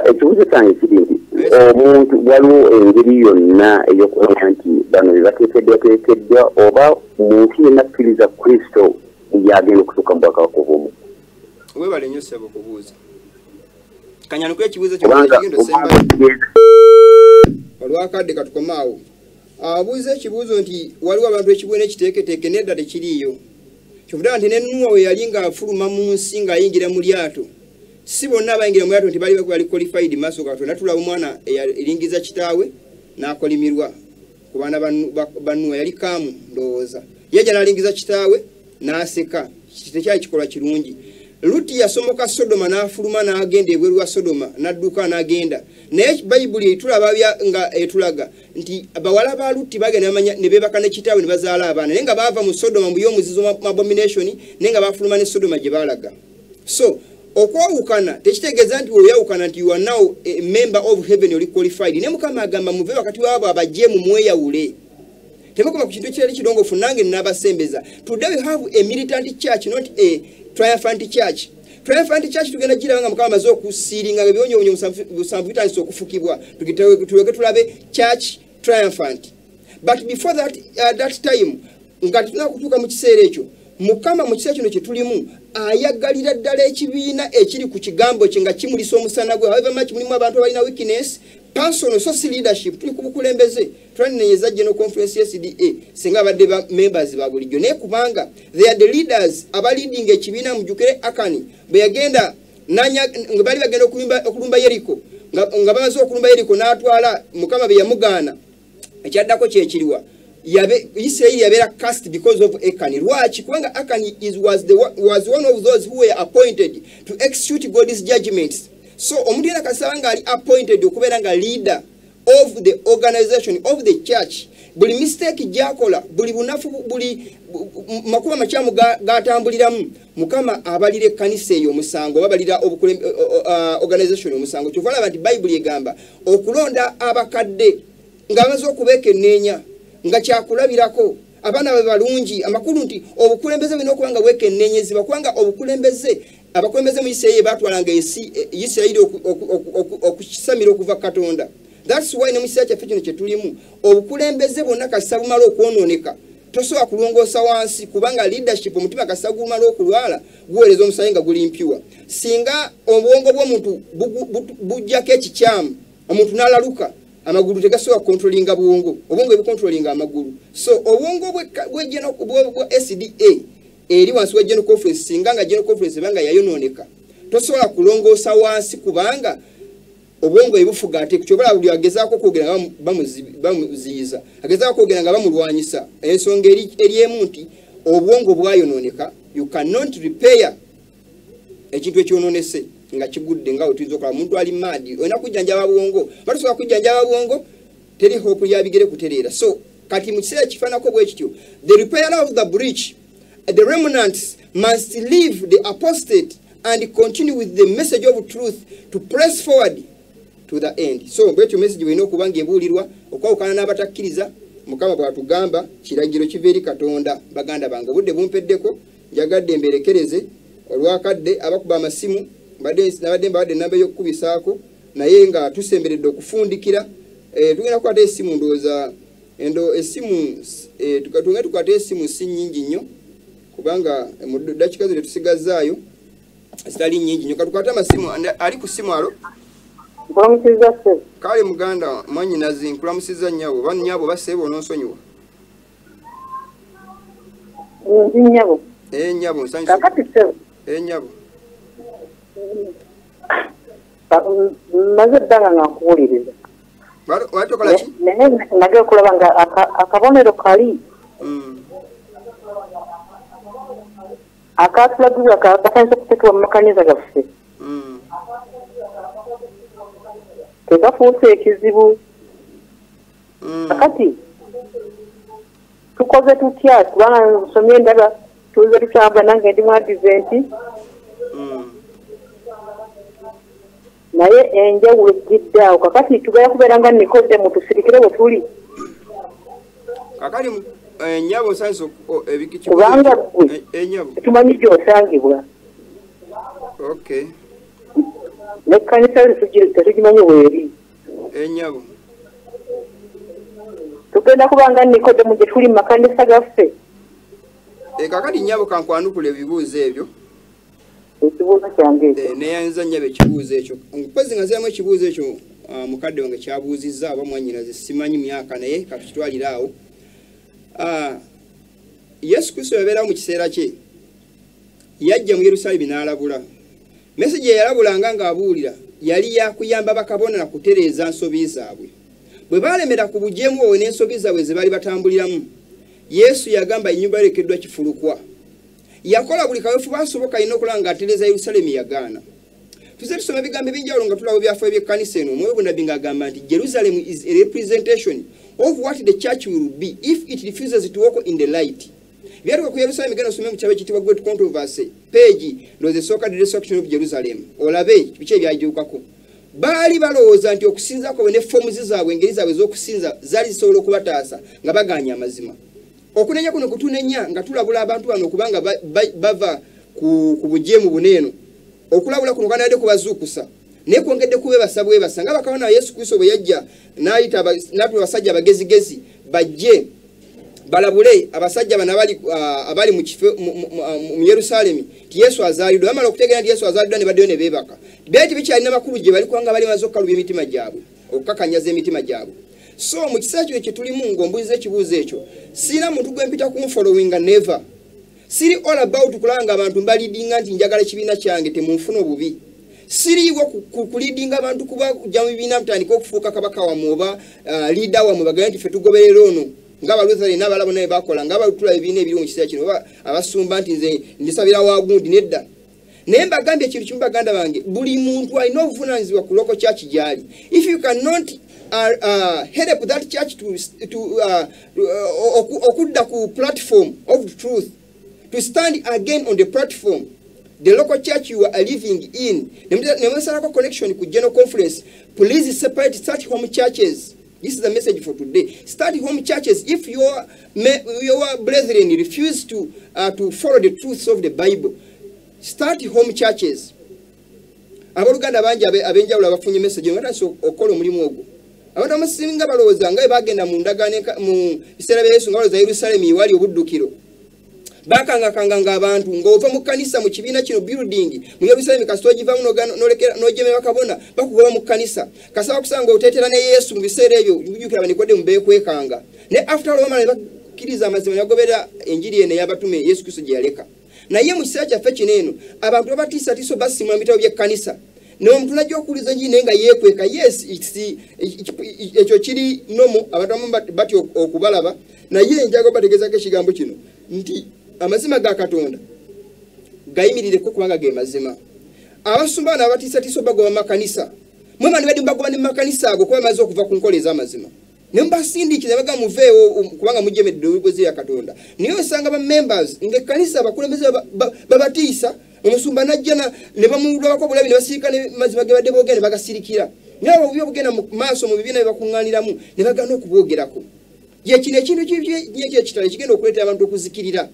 ekibuzo kyange kiri nti omuntu waliwo engeri yonna ey'okumanya nti bano bebateekeddwa oba muntu yenna akkiriza Kristo yagenda okutuuka mu Bwakabaka obw'omu webale nnyo sebo kubuuza kanyanuko ekibuuzo kyogendo semba olwakadde katukomaawo abuuza ekibuuzo nti waliwo abantu ekibwe n'ekiteeketeeke nedda tekiriiyo kyovudaba nti nennuwa we yali ng'afuluma mu nsi ng'ayingira mu lyato si bonna abayingira mu lyato nti bali qualified maaso ga Katonda tulaba omwana eyalingiza kitaawe n'akolimirwa ku baana bannuwa yali kaamu ndowooza yajja n'alingiza kitaawe n'aseka tekyali kikolwa kirungi Luti yasomoka Sodoma n'afuluma n'agenda ebweru wa Sodoma n'adduka n'agenda naye Bible etulaba nga etulaga nti abawala ba Luti bagenda bamanya ne beebaka ne kitaawe ne bazaala abaana naye nga baava mu Sodoma mu y'omuzizo abomination naye nga bafuluma ne Sodoma gye baalaga so okwawukana tekitegeeza nti oyawukana nti you are now a member of heaven oli qualified ne Mukama agamba muve wakati waabo abajje mu mweyawule temukoma ku kintu kyali kirongofu nange n'abasembeza today we have a militant church not a triumphant church tugenda giraba nga Mukama amaze okusiiringa nga byonyonyo busanvu bitandise okufukibwa tuleke tulabe church triumphant but before that time nga tutuna kutuuka mu kiseera ekyo Mukama mu kiseera kino kye tulimu ayagalira ddala ekibiina ekiri ku kigambo kye nga kimulisa omusana gwe however much mulimu abantu abalina weakness personal social leadership tuli ku bukulembeze twanenyeza General Conference SDA singa abadde members ba bulijjo naye kubanga they are the leaders aba leading ekibiina mujukire Akani bwe yagenda nga bali bagenda okulumba Yeriko nga bamaze okulumba Yeriko n'atwala Mukama bye yamugaana ekyaddako kyekiriwa Israel yabera cast because of Achan. Lwaki kubanga Achan was one of those who were appointed to execute God's judgments. So omuntu yena kasanga ali appointed okubeera nga leader of the organization of the church. Buli mistake gyakola, buli bunafu, buli makuba makyamu gatambuliramu Mukama abalira ekkanisa eyo omusango babalira organization omusango. Kyova nti Bible egamba okulonda abakadde nga bamaze okubeekenneenya nga kyakulabirako abaana babe balungi amakulu nti obukulembeze bino okubanga wekennenyezibwa kubanga obukulembeze abakulembeze mu Isirayiri batwalanga Isirayiri okukisamira okuva Katonda. That's why ne mu kiseera kyaffe kino kye tulimu obukulembeze bwonna kasita bumala okwonooneka tosobola kulongoosa wansi kubanga leadership omutima kasita gumala okulwala guweereza omusaayi nga gulimpiwa. Singa obwongo bw'omuntu bujjako ekikyamu omuntu n'alaluka amagulu tegasobola controllinga bwongo obwongo ebicontrollinga amagulu. So obwongo bwa SDA eri wansi wa General Conference singa nga General Conference banga yayonooneka tosobola kulongoosa wansi kubanga obwongo ebufuga ate kukyobala buli agezaako kwogera nga bamuziyiza agezaako kwogera nga bamulwanyisa ensonga eri emu nti obwongo bwayonooneka you cannot repair ekintu ekyonoonese nga kigudde nga otuyinza okola omuntu ali maadi olina kujjanjaba bwongo batusobola kujjanjaba bwongo teri hope yabigere kutereera. So kati mu kiseera kifaanako bwe kityo the repair of the breach the remnants must leave the apostate and continue with the message of truth to press forward to the end. So bwetyo message bwino okubanga ebuulirwa okwawukana n'abatakkiriza Mukama bw'atugamba kiragiro kiva eri Katonda. Baganda bange obudde bumpeddeko njagadde mberekereze olwakadde abakuba amasimu nabadde namba y'okukubisaako naye nga tusemberedde okufundikira tugenda kukwata esimu ndowooza esimu tukwata esimu si nnyingi nnyo kubanga mu dakika zino tusigazaayo zitali nnyingi nnyo katukwata amasimu ali ku simu alo kale muganda mwanyinazi nkulamusiza nnyabo bannyabo baseebo ononsonyiwa nnyabo nnyabo nnyabo maze ddala nga nkuwuliriza watokola ki naye nagera okulaba nga akabonero kali akatulagibwa katandise okuteekebwa mu makaniza gaffe tegafuuse ekizibu kakati tukoze tutya kubanga nsomye endaba tuze tukyamba nange ndi mu adiventi naye enjawulo giddaawo kakati tugenda kubeera nga Nikodemo tusirikire bwe tuli kakali ennyabo osanze kubanga gwe tumanyi gy'osangibwa okay n'ekkanisa tetugimanyi weeri ennyabo tugenda kuba nga Nikodemo gye tuli mu makanisa gaffe kakati nnyabo kankwanukula ebibuuzo ebyo ekibuuzo kyange ekyo neyanza nnyabo ekibuuzo ekyo mpozi nga ziramu ekibuuzo ekyo mukadde wange kyabuuzizza aba mwanyinaze simanyi myaka naye katukitwalire awo Yesu Kristo yabeerawo mu kiseera kye yajja mu Yerusaalemi n'alabula message yalabulanga ng'abuulira yali yakuyamba bakabona na kutereeza nsobi zaabwe bwe baalemera ku bujeemu bwe n'ensobi zaabwe ze baali batambuliramu Yesu yagamba ennyumba erekeddwa kifulukwa yakola buli kaweefube asoboka alina okulaba ng'atereeza Yerusaalemi yagaana. Tuze tusoma ebigambo ebyenjawulo nga tulaba byafaayo by'ekkanisa eno omwoyo Bunabbi ng'agamba nti Jerusalem is a representation of what the church will be if it refuses to walk in the light. Byatuka ku Yerusalemu genda osome mu kitabo ekiyitibwa Great Controversy page the so-called destruction of Jerusalem olabe biki ebyagiwukako. Baali balowooza nti okusinzako ne foomuzi zaabwe engeri zaabwe z'okusinza zaali zisobola okubataasa nga bagaanya amazima. Okunenya kuno kutunenya nga tulabula abantu bano okubanga bava ku bujeemu buneeno okulabula kuno kanadde kubazuukusa naye kwongedde kubebasa bwebasa nga bakabona Yesu Kristo bwe yajja n'ayita n'atuma abasajja abagezigezi bajje balabule abasajja bano abali mu Yerusaalemi ti Yesu azaalidwa bamala okutegeera nti Yesu azaalidwa ne baddeyo ne beebaka beeti bikyalina bakulu gye bali kubanga bali maze okukalubya emitima gyabwe okukakanyaza emitima gyabwe. So mu kiseera kyo kye tulimu ng'ombuuliza ekibuuzo ekyo sirina muntu gwe mpita kumfollowinga never siri all about kulanga abantu mbalidinga nti njagala ekibiina kyange temunfuna obubi siriiwo kulidinga abantu kuba kujja mu bibiina mutandika okufuuka kabaka wamwe oba leader wamwe bagambye nti ffe tugoberera ono ng'abalutheri n'abalabo naye bakola ng'abalutula ebibiina ebiri mu kiseera kino oba abasumba nti nze ndisabira wagundi nedda naye mbagambye ekintu kimu baganda bange buli muntu alina obuvunaanyizibwa ku local church gy'ali. If you cannot head up that church to okudda ku platform of truth to stand again on the platform the local church you are living in nemusalako connection ku general conference please separate such home churches This is the message for today. Start home churches. If your brethren refuse to follow the truths of the Bible, start home churches. Abaluganda bangi abenjawulo abafunye message ngata okola omulimu ogwo. Abantu abasinga balowooza nga bagenda mu ndagaano mu biseera bya Yesu nga balowooza Yerusaalemu wali obuddukiro. Bakanga abantu ng'ova mu kanisa mu kibiina kino building mu Yerusaalemu kasito givamu n'ojeme bakabona bakugoba mu kanisa kasaba kusanga oteetera ne Yesu mu biseera ebyo ujjukira abanikode mu beekwekanga ne after all bamala bakkiriza amazima yagobera enjiri eno y'abatume Yesu Kristo gye yaleka naye mu kiseera kyaffe kino eno abantu babatiisatiiso basimula mu bitabo by'ekkanisa n'omuntu najja okuwuliza enjiri naye nga yeekweka yes ekyo kiri nomo abantu abamu batya okubalaba naye njaga bategeezako ekigambo kino nti amazima ga Katonda gayimirire ko kubanga ge mazima abasumba n'abatiisatiiso bagoba makanisa mwe bandi badi bagoba ne makanisa ago kuba maze okuva ku nkole ez'amazima ne mbasindikiza baga muveewo kubanga mujemedde ebigozi ya Katonda niyo osanga ba members ng'ekkanisa abakulembeze babatiisa omusumba najja ne bamulwako bulabi ne basiika ne mazima ge badde boogera ne bagasirikira nabo byo bugenda mu maaso mu bibiina byebakuŋŋaaniramu ne bagana okuboogerako ye kino ekintu kyekitale kigenda okuleetera abantu okuzikirira.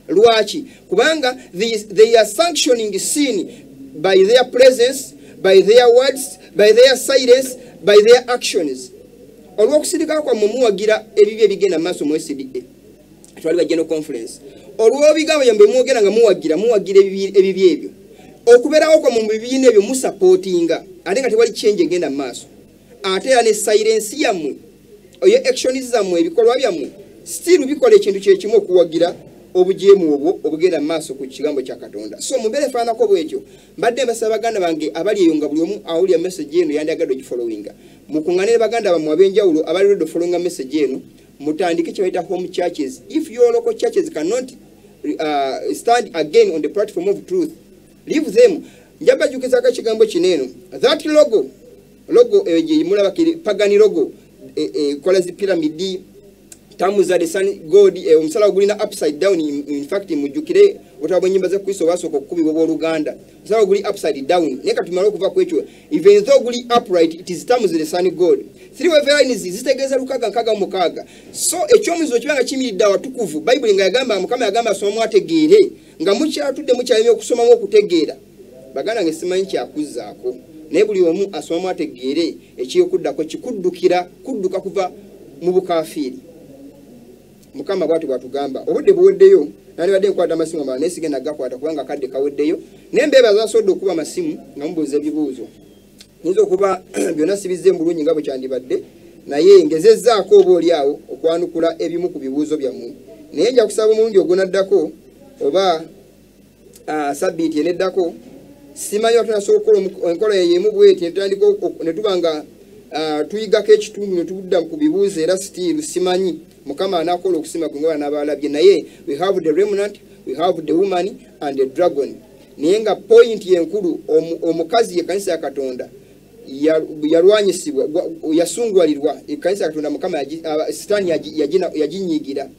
Lwaki kubanga they are sanctioning sin by their presence, by their words, by their silence, by their actions. Olwokusirika kwa mumuwagira ebibye bigenda maaso mu SDA twali ba general conference olwobigawo yambe mwogera nga muwagira ebibye ebyo okubeerawo kwa mu bibiina ebyo mu supportinga ate nga tewali change egenda maaso ate era ne silence yammwe oyo actions zammwe ebikolwa byammwe still bikola ekintu kyekimu okuwagira obujeemu obwo obugenda maaso ku kigambo kya Katonda. So mubere faanako bwekyo mbadde mbasaba baganda bange abali eyo nga buli omu awulira message eno yandiyagadde ogifollowinga mukuŋŋaanire baganda bammwe ab'enjawulo abali ready followinga message eno mutandike kye bayita home churches. If your local churches cannot stand again on the platform of truth, leave them. Njabajukizako ekigambo kineno that logo mulaba pagani logo kola zi pyramid tamuza the sun god omusala ogulina upside down. In fact mujukire otabo nyimba za Kristo basoko kubi bobo Luganda omusala oguli upside down neka tumala okuva kwekyo even though guli upright it is tamuza the sun god three lines zitegeza lukaga mukaga. So ekyomuzo kibanga kimiridde awatukuvu Bible nga yagamba Mukama yagamba asoma ategeere nga mukyatudde mukyalime okusoma okutegeera baganda ngesimanyi kyakuzaako naye buli omu asoma ategeere ekiyokuddako kudduka kuva mu bukafiiri. Mukama bwatu bwatugamba obudde buweddeyo nali badde nkwata amasimu amala naye sigenda gakwata kubanga kadde kaweddeyo naye mbeeba zasodde okuba amasimu nga mubuuza ebibuuzo nyinza okuba byonna sibizze mu bulungi nga bwe kyandibadde naye ngezezzaako oba oli awo okwanukula ebimu ku bibuuzo byammwe naye nja kusaba omulundi ogunaddako oba sabbiiti eneddako simanyi oba tunasobola okukola enkola yemu bweti ne tuba nga tuyigako ekitundu ne tudda ku bibuuzo era still simanyi Mukama anakola okusima ku ngoba n'abalabye naye we have the remnant, we have the woman and the dragon. Naye nga point yenkulu omukazi y'ekkanisa ya Katonda yalwanyisibwa yasungwalirwa ekkanisa ya Katonda Mukama Sitaani yaginyiigira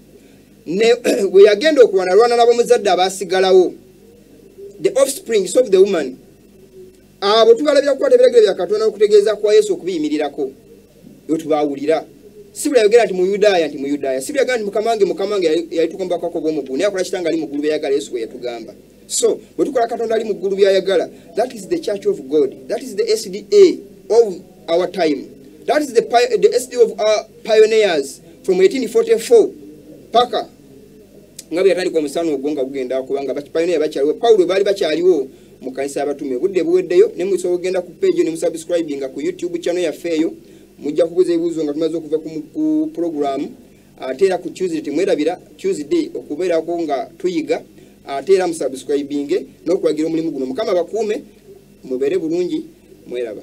ne we yagenda okulwana nabo muzadde abaasigalawo the offsprings of the woman abo tubalabira kukwata ebiragiro bya Katonda okutegeeza kwa Yesu okubiyimirirako yo tubaawulira. Sibula yogera nti mu Yudaya sibula yagamba nti mukamange yalitukombako ko bw'omugulu naye akola kitanga ali mu ggulu byayagala Yesu bwe yatugamba. So bwe tukola Katonda ali mu ggulu byayagala, that is the church of God, that is the SDA of our time, that is the SDA of our pioneers from 1844 paka ngabe yatandika omusano ogwonga gugenda kubanga pioneer bakyaliwo Paulo bali bakyaliwo mu kanisa y'abatume budde buweddeyo ne musobola ogenda ku page ne musubscribinga ku YouTube channel yaffe eyo mujja kubuza ebibuuzo nga tumaze okuva ku program ate era ku Tuesday temwerabira Tuesday okubeerako nga tuyiga ate era musubscribinge n'okulagira omulimu guno. Mukama bakuume mubeere bulungi mweraba.